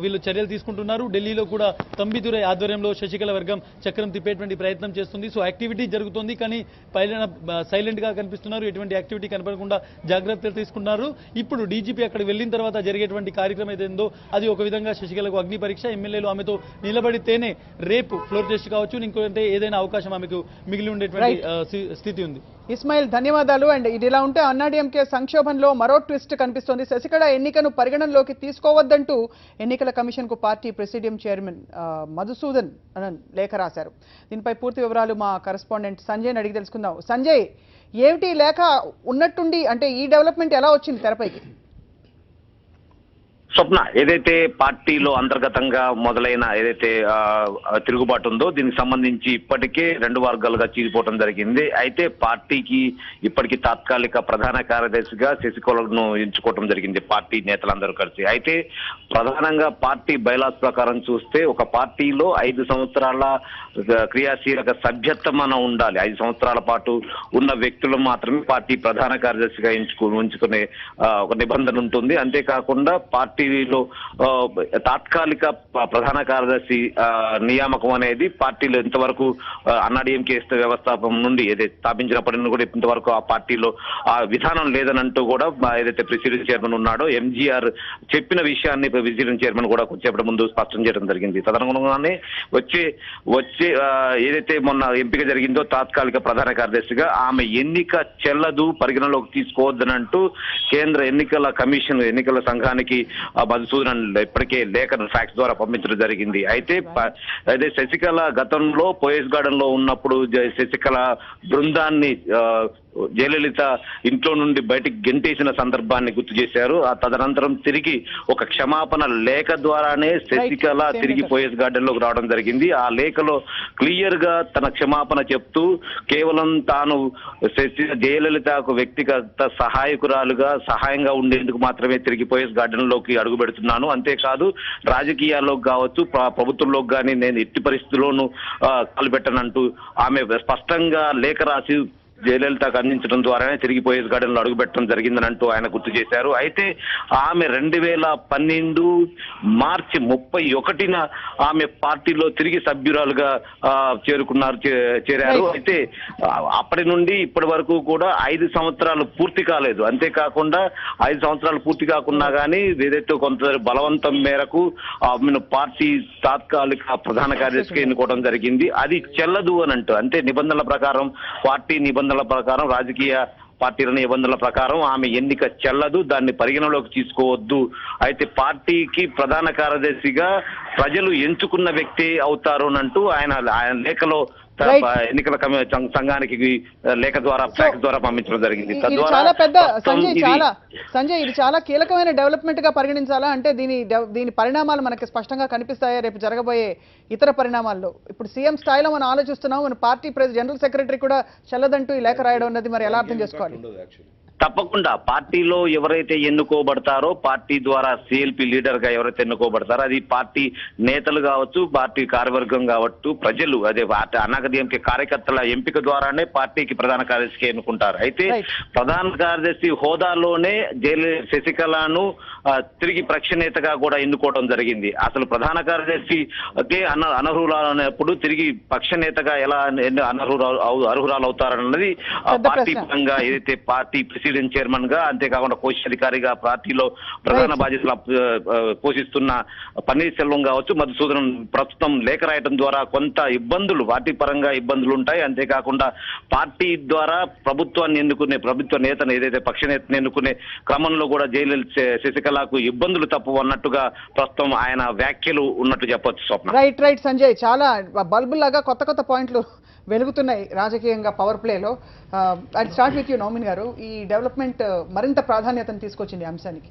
వీళ్ళు చర్యలు తీసుకుంటున్నారు. ఢిల్లీలో కూడా తంబిదురై ఆధ్వర్యంలో శశికళ వర్గం చక్రం తిప్పేటువంటి ప్రయత్నం చేస్తుంది. సో యాక్టివిటీ జరుగుతుంది, కానీ పైన సైలెంట్ గా కనిపిస్తున్నారు. ఎటువంటి యాక్టివిటీ కనపడకుండా జాగ్రత్తలు తీసుకున్నారు. ఇప్పుడు డీజీపీ అక్కడికి వెళ్ళిన తర్వాత జరిగేటువంటి కార్యక్రమం ఏదైందో అది ఒక విధంగా శశికళకు అగ్ని పరీక్ష. ఎమ్మెల్యేలు ఆమెతో నిలబడితేనే రేపు ఫ్లోర్ టెస్ట్ కావచ్చు, ఇంకోటి ఏదైనా అవకాశం ఆమెకు మిగిలి ఉండేటువంటి స్థితి ఉంది. ఇస్మాయిల్ ధన్యవాదాలు. అండ్ ఇది ఇలా ఉంటే అన్నాడీఎంకే సంక్షోభంలో మరో ట్విస్ట్ కనిపిస్తోంది. శశికళ ఎన్నికను పరిగణనలోకి తీసుకోవద్దంటూ ఎన్నికల కమిషన్ కు పార్టీ ప్రెసిడియం చైర్మన్ మధుసూదన్ లేఖ రాశారు. దీనిపై పూర్తి వివరాలు మా కరెస్పాండెంట్ సంజయ్ అడిగి తెలుసుకుందాం. సంజయ్, ఏమిటి లేఖ ఉన్నట్టుండి అంటే ఈ డెవలప్మెంట్ ఎలా వచ్చింది తెరపైకి? స్వప్న, ఏదైతే పార్టీలో అంతర్గతంగా మొదలైన ఏదైతే తిరుగుబాటు ఉందో దీనికి సంబంధించి ఇప్పటికే 2 వర్గాలుగా చీలిపోవడం జరిగింది. అయితే పార్టీకి ఇప్పటికీ తాత్కాలిక ప్రధాన కార్యదర్శిగా శశికళను ఎంచుకోవడం జరిగింది పార్టీ నేతలందరూ కలిసి. అయితే ప్రధానంగా పార్టీ బైలాస్ ప్రకారం చూస్తే ఒక పార్టీలో 5 సంవత్సరాల క్రియాశీలక సభ్యత్వం ఉండాలి. 5 సంవత్సరాల పాటు ఉన్న వ్యక్తులు మాత్రమే పార్టీ ప్రధాన కార్యదర్శిగా ఉంచుకునే ఒక నిబంధన ఉంటుంది. అంతేకాకుండా పార్టీలో తాత్కాలిక ప్రధాన కార్యదర్శి నియామకం అనేది పార్టీలో ఇంతవరకు అన్నాడీఎంకే వ్యవస్థాపం నుండి ఏదైతే స్థాపించినప్పటి నుండి కూడా ఇంతవరకు ఆ పార్టీలో ఆ విధానం లేదనంటూ కూడా ఏదైతే ప్రెసిడెంట్ చైర్మన్ ఉన్నాడో ఎంజీఆర్ చెప్పిన విషయాన్ని ప్రెసిడెంట్ చైర్మన్ కూడా కొంచెం ముందు స్పష్టం చేయడం జరిగింది. తదనుగుణంగానే వచ్చే ఏదైతే మొన్న ఎంపిక జరిగిందో తాత్కాలిక ప్రధాన కార్యదర్శిగా ఆమె ఎన్నిక చెల్లదు, పరిగణలోకి తీసుకోవద్దనంటూ కేంద్ర ఎన్నికల కమిషన్ ఎన్నికల సంఘానికి మధుసూదన్ ఇప్పటికే లేఖను ఫ్యాక్స్ ద్వారా పంపించడం జరిగింది. అయితే అదే శశికళ గతంలో పోయస్ గార్డెన్ లో ఉన్నప్పుడు శశికళ బృందాన్ని జయలలిత ఇంట్లో నుండి బయటికి గెంటేసిన సందర్భాన్ని గుర్తు చేశారు. ఆ తదనంతరం తిరిగి ఒక క్షమాపణ లేఖ ద్వారానే శశికళ తిరిగి పోయస్ గార్డెన్ లోకి రావడం జరిగింది. ఆ లేఖలో క్లియర్ గా తన క్షమాపణ చెప్తూ కేవలం తాను జయలలితకు వ్యక్తిగత సహాయకురాలుగా సహాయంగా ఉండేందుకు మాత్రమే తిరిగి పోయస్ గార్డెన్ లోకి అడుగు పెడుతున్నాను, అంతేకాదు రాజకీయాల్లోకి కావచ్చు ప్రభుత్వంలోకి కానీ నేను ఎట్టి పరిస్థితుల్లోనూ కాలుపెట్టనంటూ ఆమె స్పష్టంగా లేఖ రాసి జయలలితకు అందించడం ద్వారానే తిరిగి పోయస్ గార్డెన్ లో అడుగుపెట్టడం జరిగిందని అంటూ ఆయన గుర్తు చేశారు. అయితే ఆమె 2012 మార్చి 31న ఆమె పార్టీలో తిరిగి సభ్యురాలుగా చేరారు. అయితే అప్పటి నుండి ఇప్పటి వరకు కూడా 5 సంవత్సరాలు పూర్తి కాలేదు. అంతేకాకుండా 5 సంవత్సరాలు పూర్తి కాకున్నా కానీ ఏదైతే కొంత బలవంతం మేరకు ఆమెను పార్టీ తాత్కాలిక ప్రధాన కార్యదర్శిగా ఎన్నుకోవడం జరిగింది. అది చెల్లదు అని అంటూ, అంటే నిబంధనల ప్రకారం పార్టీ నిబంధనల ప్రకారం రాజకీయ పార్టీల నిబంధనల ప్రకారం ఆమె ఎన్నిక చెల్లదు, దాన్ని పరిగణలోకి తీసుకోవద్దు. అయితే పార్టీకి ప్రధాన కార్యదర్శిగా ప్రజలు ఎంచుకున్న వ్యక్తి అవుతారు అంటూ ఆయన లేఖలో ఎన్నికల సంఘానికి లేఖ ద్వారా ఫ్యాక్స్ ద్వారా పంపించడం జరిగింది. చాలా పెద్ద సంజయ్ ఇది చాలా కీలకమైన డెవలప్మెంట్ గా పరిగణించాలా? అంటే దీని పరిణామాలు మనకి స్పష్టంగా కనిపిస్తాయా రేపు జరగబోయే ఇతర పరిణామాల్లో? ఇప్పుడు సీఎం స్థాయిలో మనం ఆలోచిస్తున్నాం, మన పార్టీ జనరల్ సెక్రటరీ కూడా చెల్లదంటూ ఈ లేఖ రాయడం అన్నది మరి ఎలా అర్థం చేసుకోవాలి? తప్పకుండా పార్టీలో ఎవరైతే ఎన్నుకోబడతారో పార్టీ ద్వారా సిఎల్పి లీడర్ గా ఎవరైతే ఎన్నుకోబడతారో అది పార్టీ నేతలు కావచ్చు, పార్టీ కార్యవర్గం కావచ్చు, ప్రజలు అదే అన్నాడీఎంకే కార్యకర్తల ఎంపిక ద్వారానే పార్టీకి ప్రధాన కార్యదర్శిగా ఎన్నుకుంటారు. అయితే ప్రధాన కార్యదర్శి హోదాలోనే శశికళను తిరిగి ప్రక్షనేతగా కూడా ఎన్నుకోవడం జరిగింది. అసలు ప్రధాన కార్యదర్శి అనర్హురాలనేప్పుడు తిరిగి పక్షనేతగా ఎలా అర్హురాలు అవుతారన్నది పార్టీ పరంగా ఏదైతే పార్టీ ప్రెసిడెంట్ చైర్మన్ గా అంతేకాకుండా కోశాధికారిగా పార్టీలో ప్రధాన బాధ్యతలు పోషిస్తున్న పన్నీర్ సెల్వం కావచ్చు, మధుసూదన్ ప్రస్తుతం లేఖ రాయటం ద్వారా కొంత ఇబ్బందులు పార్టీ పరంగా ఇబ్బందులు ఉంటాయి. అంతేకాకుండా పార్టీ ద్వారా ప్రభుత్వాన్ని ఎన్నుకునే ప్రభుత్వ నేతను ఏదైతే పక్ష నేతను ఎన్నుకునే క్రమంలో కూడా జయలలిత శశికళకు ఇబ్బందులు తప్పు అన్నట్టుగా ప్రస్తుతం ఆయన వ్యాఖ్యలు ఉన్నట్టు చెప్పొచ్చు. స్వప్న రైట్ సంజయ్, చాలా బల్బులాగా కొత్త పాయింట్లు వెలుగుతున్నాయి రాజకీయంగా పవర్ ప్లేలో. I start with you Naumin garu, ఈ డెవలప్మెంట్ మరింత ప్రాధాన్యతను తీసుకొచ్చింది అంశానికి.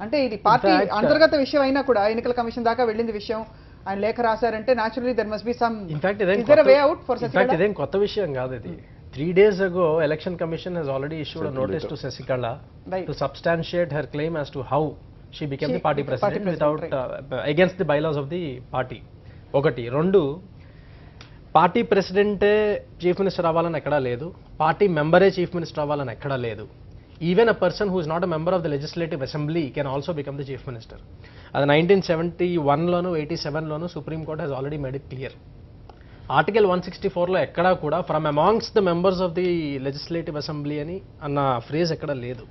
అంటే ఇది పార్టీ అంతర్గత విషయం అయినా కూడా ఎన్నికల కమిషన్ దాకా వెళ్ళింది విషయం, ఆయన లేఖ రాశారంటే naturally there must be some way out for Sasikala. ఇదేం కొత్త విషయం కాదు. ఇది 3 days ago election commission has already issued a notice to Sasikala to substantiate her claim as to how she became the party president without against the bylaws of the party. ఒకటి. 2, party ప్రెసిడెంటే chief minister అవ్వాలని ఎక్కడా లేదు, party మెంబరే chief minister అవ్వాలని ఎక్కడా లేదు. Even a person who is not a member of the legislative assembly can also become the chief minister. అది 1971లోను 87లోను supreme court has already made it clear. Article 164లో ఎక్కడా కూడా from amongst the members of the legislative assembly అని అన్న phrase ఎక్కడ లేదు.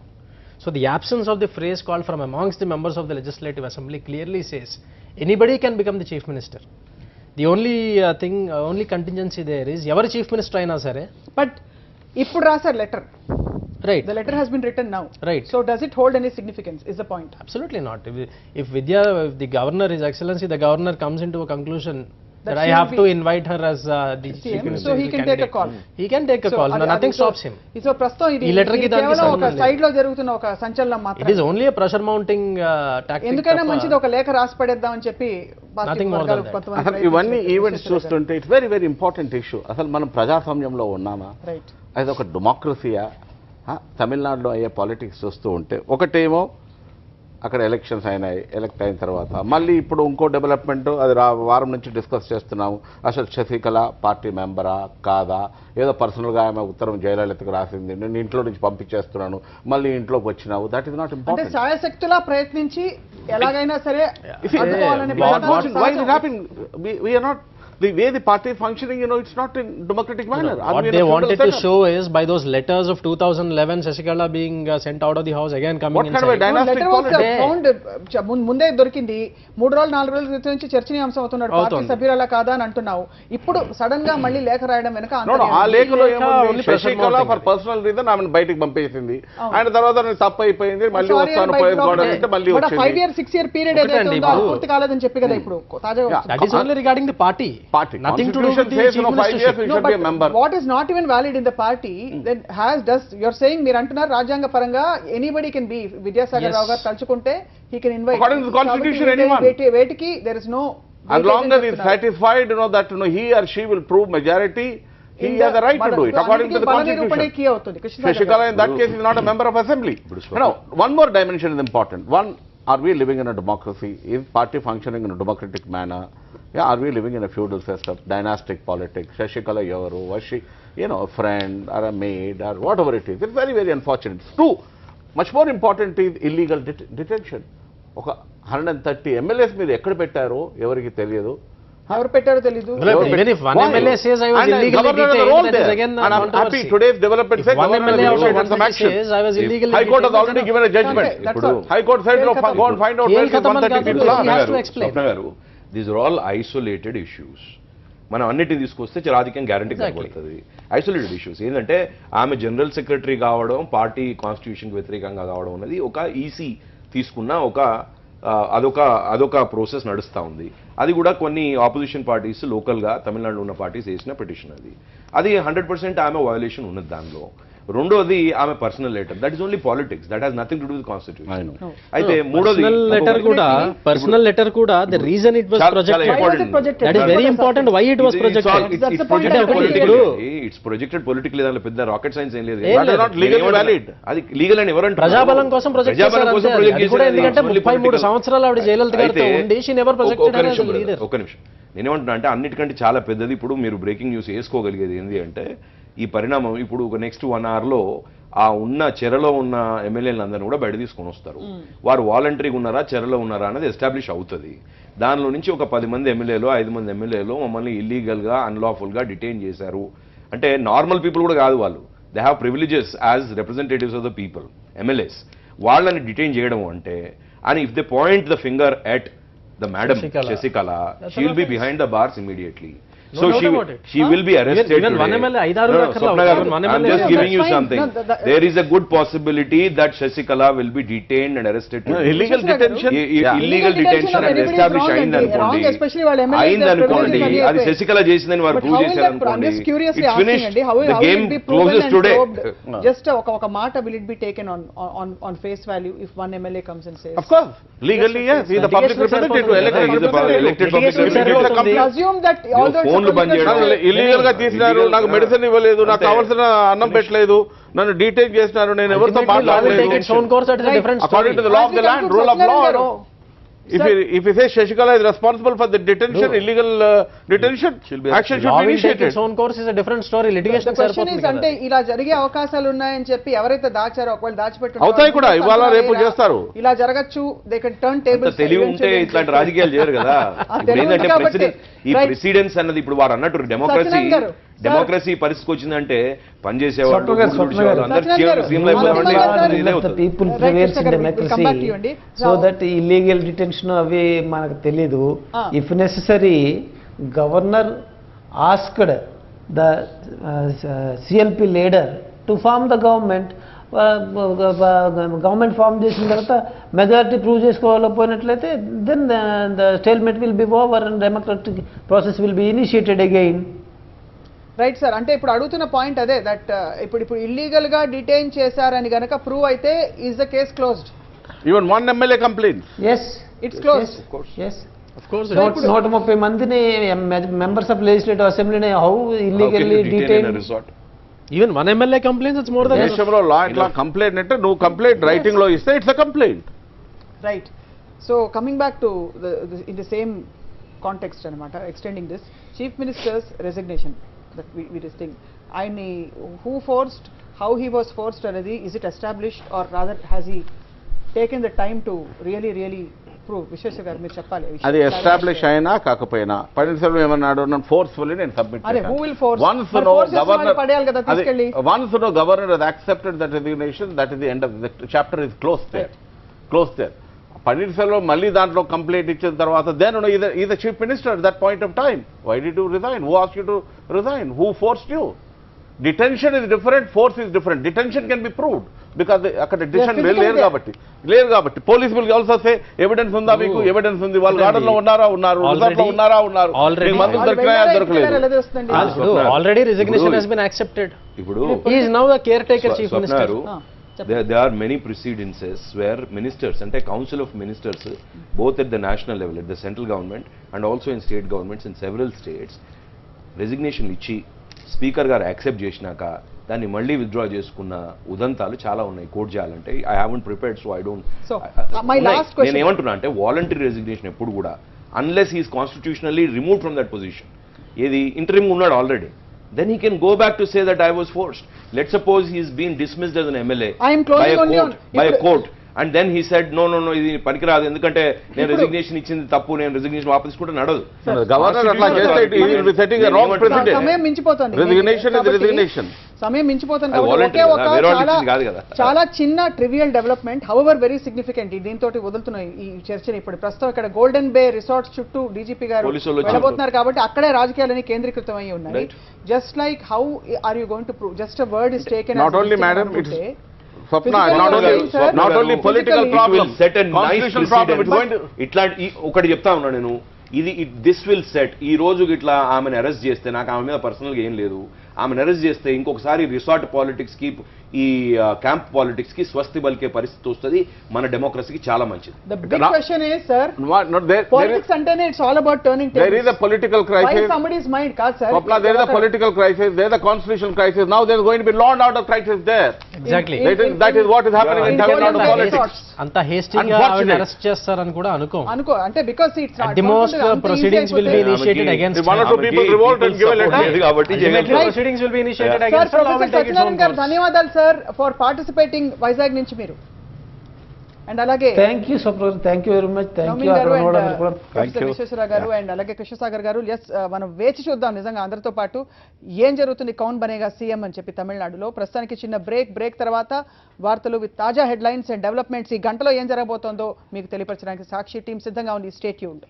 So the absence of the phrase called from amongst the members of the legislative assembly clearly says anybody can become the chief minister. The only only contingency there is ఎవరు chief minister అయినా సరే. But ఇప్పుడు రాశారు letter, right, the letter has been written now, right. so does it hold any significance is the point. Absolutely not. If the governor, His Excellency the governor comes into a conclusion that I she have will to be invite her as the chief CM, minister, so he can take a call. He can take a call. Nothing stops him. So ప్రస్తుతం ఇది ఈ letter కి దానికి కేవలం ఒక సంబంధం లేదు. Side లో జరుగుతున్న ఒక సంచలనం It మాత్రమే. is only a pressure mounting tactic. ఎందుకైనా తప్ప మంచిది ఒక లేఖ రాసి పడేద్దాం అని చెప్పి పార్టీ Nothing more వర్గాలు than that. కొంతమంది అసలు ఇవన్నీ ప్రయత్నించారు. ఈవెంట్స్ చూస్తుంటే it's very very important issue. అసలు మనం ప్రజాస్వామ్యంలో ఉన్నామా, రైట్. అది ఒక డెమోక్రసీయా? తమిళనాడులో అయ్యే పాలిటిక్స్ చూస్తూ ఉంటే ఒకటేమో అక్కడ ఎలక్షన్స్ అయినాయి, ఎలక్ట్ అయిన తర్వాత మళ్ళీ ఇప్పుడు ఇంకో డెవలప్మెంట్, అది వారం నుంచి డిస్కస్ చేస్తున్నాము. అసలు శశికళ పార్టీ మెంబరా కాదా, ఏదో పర్సనల్గా ఆమె ఉత్తరం జయలలితకు రాసింది, నేను ఇంట్లో నుంచి పంపించేస్తున్నాను, మళ్ళీ ఇంట్లోకి వచ్చినావు. దట్ ఈస్ నాట్ అంటే ఇంపార్టెంట్. శాయశక్తులా ప్రయత్నించి ఎలాగైనా సరే అడ్డుకోవాలనే ప్రయత్నాలు Why is it సహజం. happening? We are not, the way the party is functioning, it's not in democratic manner. What they wanted to show is by those letters of 2011, Shashikala being sent out of the house, again coming What kind of a inside. dynastic Letter was politics? found, ముందే దొరికింది. 3 రోజులు 4 రోజుల క్రితం నుంచి చర్చనీయాంశం అవుతున్నాడు, party అవుతోంది. సభ్యురాలా కాదా అని అంటున్నావు. ఇప్పుడు సడన్ గా మళ్ళీ లేఖ రాయడం వెనక No, no, ఆ లేఖలో లేఖ ఏముంది, only pressure Sasikala mounting for అది. పర్సనల్ రీజన్ ఆమెను బయటికి పంపేసింది. అవును. ఆయన తర్వాత నేను తప్పు అయిపోయింది, మళ్ళీ వస్తాను పోయేసుకోవడం మళ్ళీ బట్ 5 వచ్చింది. year 6 year పీరియడ్ ఏదైతే ఒకటండి, ఉందో అది ఇప్పుడు- పూర్తి కాలేదని చెప్పి కదా ఇప్పుడు తాజాగా Yeah. వస్తుంది. That is only regarding the party. Party. Nothing to do with Constitution the says, chief 5 years ministership. we No, should be a but member. what is not even valid in the party then you're saying, మీరు అంటున్నారు రాజ్యాంగ పరంగా anybody can be, Vidyasagar Yes. రావు గారు తలుచుకుంటే he can invite. According to the constitution, కాబట్టి anyone. వేటికి there is no As long as he is satisfied, that he or she will prove majority, he has the right to do it according to the constitution. Key అవుతుంది. Shashikala in that case is not a member of assembly. One more dimension is important. One, are we living in a democracy? Is party functioning in a democratic manner? Yeah, are we living in a feudal system, dynastic politics? Shashikala Yavaru, was she, a friend or a maid or whatever it is? It's very, very unfortunate. Two, much more important is illegal detention. ఒక 130 MLAs మీరు ఎక్కడ పెట్టారో ఎవరికి తెలియదు. ఎవరు పెట్టారో తెలీదు. Even if one Why? MLA says I was And illegally governor has a detained, role that is there. again And I'm happy controversy. today's development If says one governor MLA has out of initiated some 130 action. says I was illegally High Court has detained, already given a judgment. Okay, that's ఇప్పుడు all. High Court said, Khel no, khatam. go and find out Khel where these khatam 130 అని people కాదు. are. He has to explain. Swapna garu, these are all isolated issues. మనం అన్నిటిని తీసుకొస్తే రాజకీయం guarantee కనబడుతుంది. Isolated issues ఏంటంటే ఆమె జనరల్ సెక్రటరీ కావడం, పార్టీ కాన్స్టిట్యూషన్కి వ్యతిరేకంగా కావడం అనేది ఒక ఈసీ తీసుకున్న అదొక ప్రాసెస్ నడుస్తూ ఉంది. అది కూడా కొన్ని ఆపోజిషన్ పార్టీస్ లోకల్గా తమిళనాడులో ఉన్న పార్టీస్ వేసిన పిటిషన్. అది 100% ఆమె వయోలేషన్ ఉన్నది దానిలో. రెండోది ఆమె personal letter, that is only politics, that has nothing to do with constitution. అయితే మూడోది పర్సనల్ లెటర్ కూడా the reason it was projected, that is very important. Why it was projected? It's projected political, దానిలో పెద్ద rocket science ఏం లేదు. అది legal అని ఎవరంటారు? ప్రజాబలం కోసం ప్రొజెక్ట్ చేశారు. ఎందుకంటే 33 సంవత్సరాలు ఆవిడ జయలలిత గారితో ఉండి she never projected as a leader. ఒక నిమిషం, నేనేమంటున్నా అంటే అన్నిటికంటే చాలా పెద్దది ఇప్పుడు మీరు బ్రేకింగ్ న్యూస్ వేసుకోగలిగేది ఏంటి అంటే ఈ పరిణామం. ఇప్పుడు ఒక నెక్స్ట్ 1 hourలో ఆ ఉన్న చెరలో ఉన్న ఎమ్మెల్యేలందరినీ కూడా బయట తీసుకొని వస్తారు. వారు వాలంటరీగా ఉన్నారా, చెరలో ఉన్నారా అనేది ఎస్టాబ్లిష్ అవుతుంది. దానిలో నుంచి ఒక 10 మంది ఎమ్మెల్యేలు, 5 మంది ఎమ్మెల్యేలు మమ్మల్ని ఇల్లీగల్గా, అన్లాఫుల్గా డిటైన్ చేశారు అంటే నార్మల్ పీపుల్ కూడా కాదు, వాళ్ళు they have privileges as representatives of the people, MLAs. వాళ్ళని డిటైన్ చేయడం అంటే, and if they point the finger at the madam Shashikala, she will be behind the bars immediately. No So doubt about it. she will be arrested Even today. one MLA, ఐదారు Swapna garu, one I'm MLA just giving you that's fine. something. No, There is a good possibility that Shashikala will be detained and arrested today. illegal detention. Illegal detention and established అయింది అనుకోండి, అయింది అనుకోండి, అది శశికళ చేసిందని వారు prove చేశారు అనుకోండి, it's finished. The game closes today. Just ఒక మాట, will it be taken on face value if one MLA comes and says? Of course, legally yes, he is the public representative, He is the elected public representative. Assume that although ఫోన్లు బంద్ చేయడం, illegal గా తీసినారు, నాకు medicine ఇవ్వలేదు, నాకు కావాల్సిన అన్నం పెట్టలేదు, నన్ను డీటెయిన్ చేసినారు, నేను ఎవరితో మాట్లాడలేదు. its own course at a different According to the law of the land, rule of law. if he says Shashikala is responsible for the detention, illegal detention, action should Law be will take initiated. its own course is a different story. Litigation question is అంటే ఇలా జరిగే అవకాశాలు ఉన్నాయని చెప్పి ఎవరైతే దాచారో ఒకవేళ దాచిపెట్టు అవుతాయి కూడా, ఇవాళ రేపు చేస్తారు. ఇలా జరగచ్చు, దే కెన్ టర్న్ టేబుల్స్. తెలివి ఉంటే ఇట్లాంటి రాజకీయాలు చేయరు కదా. ఏంటంటే ఈ ప్రెసిడెన్స్ అన్నది ఇప్పుడు వారు అన్నట్టు డెమోక్రసీ పరిస్థితికి వచ్చిందంటే పనిచేసేవాళ్ళు people prevails in democracy so that illegal detention అవి మనకు తెలీదు. If necessary governor asked the CLP leader to form the government. Government form చేసిన తర్వాత మెజారిటీ ప్రూవ్ చేసుకోలేకపోయినట్లయితే then the stalemate will be over and democratic process will be initiated again. Right sir, అంటే ఇప్పుడు అడుగుతున్న point అదే, that ఇప్పుడు illegal గా detain చేశారని గనక ప్రూవ్ అయితే is the case closed. Even one MLA complaint, yes it's closed. yes of course 130 మందిని మెంబర్స్ ఆఫ్ లెజిస్లేటివ్ అసెంబ్లీని how illegally detain. even one MLA complains, it's more than దేశంలో లా ఇట్లా complaint అంటే నువ్వు కంప్లైంట్ రైటింగ్ లో ఇస్తే it's a complaint. Right. So coming back to in the same context అనమాట, extending this chief minister's resignation that we this thing, ఆయన్ని who forced, how he was forced అనేది, is it established or rather has he taken the time to really prove? Visweswar garu మీరు చెప్పాలి. అది establish అయినా కాకపోయినా పన్నీర్సెల్వం ఏమన్నాడు, నన్ను ఫోర్స్ఫుల్లీ నేను సబ్మిట్ చేశాను. Once governor has accepted that resignation, that is the end of the chapter is closed there. Panneerselvam మళ్ళీ దాంట్లో కంప్లైంట్ ఇచ్చిన తర్వాత then is the chief minister at that point of time. Why did you resign? Who asked you to resign? Who forced you? Detention is different, force is different. Detention can be proved because అక్కడ detention లేరు కాబట్టి police will also say evidence ఉందా, మీకు evidence ఉంది, వాళ్ళు garden లో ఉన్నారు, resort లో ఉన్నారు, మందులు దొరికినాయా దొరకలేదు. already resignation has been accepted. ఇప్పుడు he is now the caretaker chief minister. There are many precedences where ministers, ante council of ministers, both at the national level, at the central government and also in state governments in several states, resignation ichi speaker గారు accept చేసినాక దాన్ని మళ్ళీ withdraw చేసుకున్న ఉదంతాలు చాలా ఉన్నాయి coat చేయాలంటే. I haven't prepared, so I don't. నేను ఏమంటున్నా అంటే వాలంటరీ రెసిగ్నేషన్ ఎప్పుడు కూడా unless he's constitutionally remove from that position, ఏది ఇంటరిమ్ ఉన్నాడు already, then he can go back to say that I was forced. Let's suppose he's been dismissed as an MLA by a court and then he said no ఇది పనికిరాదు ఎందుకంటే నేను resignation ఇచ్చింది తప్పు, నేను resignation వాపస్ తీసుకుంటే నడదు. గవర్నర్ అట్లా చేస్తే he will be setting a wrong precedent. సమయం మించిపోతుంది, రెసిగ్నేషన్ ఇస్ రెసిగ్నేషన్, సమయం మించిపోతుంది. ఒకే ఒక చాలా చిన్న trivial development, however very significant, దీంతో వదులుతున్నాయి ఈ చర్చని. ఇప్పుడు ప్రస్తుతం ఇక్కడ గోల్డెన్ బే రిసార్ట్స్ చుట్టూ డీజీపీ గారు వెళ్ళబోతున్నారు కాబట్టి అక్కడే రాజకీయాలన్నీ కేంద్రీకృతమై ఉన్నాయి. Just like how are you going to prove, just a word is taken. Not only madam, it's Swapna, not only political problem, set a nice precedent. ఇట్లాంటి ఒకటి చెప్తా ఉన్నా నేను, దిస్ విల్ సెట్. ఈ రోజు ఇట్లా ఆమెను అరెస్ట్ చేస్తే, నాకు ఆమె మీద పర్సనల్గా ఏం లేదు, ఆమెను అరెస్ట్ చేస్తే ఇంకొకసారి రిసార్ట్ పాలిటిక్స్ కి, ఈ క్యాంప్ పాలిటిక్స్ కి స్వస్తి పలికే పరిస్థితి వస్తుంది. మన డెమోక్రసీకి చాలా మంచిది. The big question is, sir, politics అంటేనే it's all about turning tables. There is a political crisis. Why somebody's mind, కాదు sir. Swapna, there is a political crisis, there is a constitutional crisis. Now there is going to be law and order crisis there. Exactly. That is what is happening in Tamil Nadu politics. అంత హేస్టీగా arrest చేస్తారని కూడా అనుకో అంటే because it's at the most proceedings will be initiated against one or two people revolt and give a letter. Proceedings will be initiated against her. ధన్యవాదాలు sir for participating Vizag నుంచి మీరు. And అలాగే thank you సప్రో, thank you very much, thank you Visweswara garu and అలాగే కృష్ణసాగర్ గారు. Yes, మనం వేచి చూద్దాం నిజంగా అందరితో పాటు ఏం జరుగుతుంది కౌన్ బనేగా సీఎం అని చెప్పి తమిళనాడులో. ప్రస్తుతానికి చిన్న బ్రేక్ తర్వాత వార్తలు విత్ తాజా హెడ్లైన్స్ అండ్ డెవలప్మెంట్స్. ఈ గంటలో ఏం జరగబోతోందో మీకు తెలియపరచడానికి సాక్షి టీం సిద్ధంగా ఉంది. Stay tuned.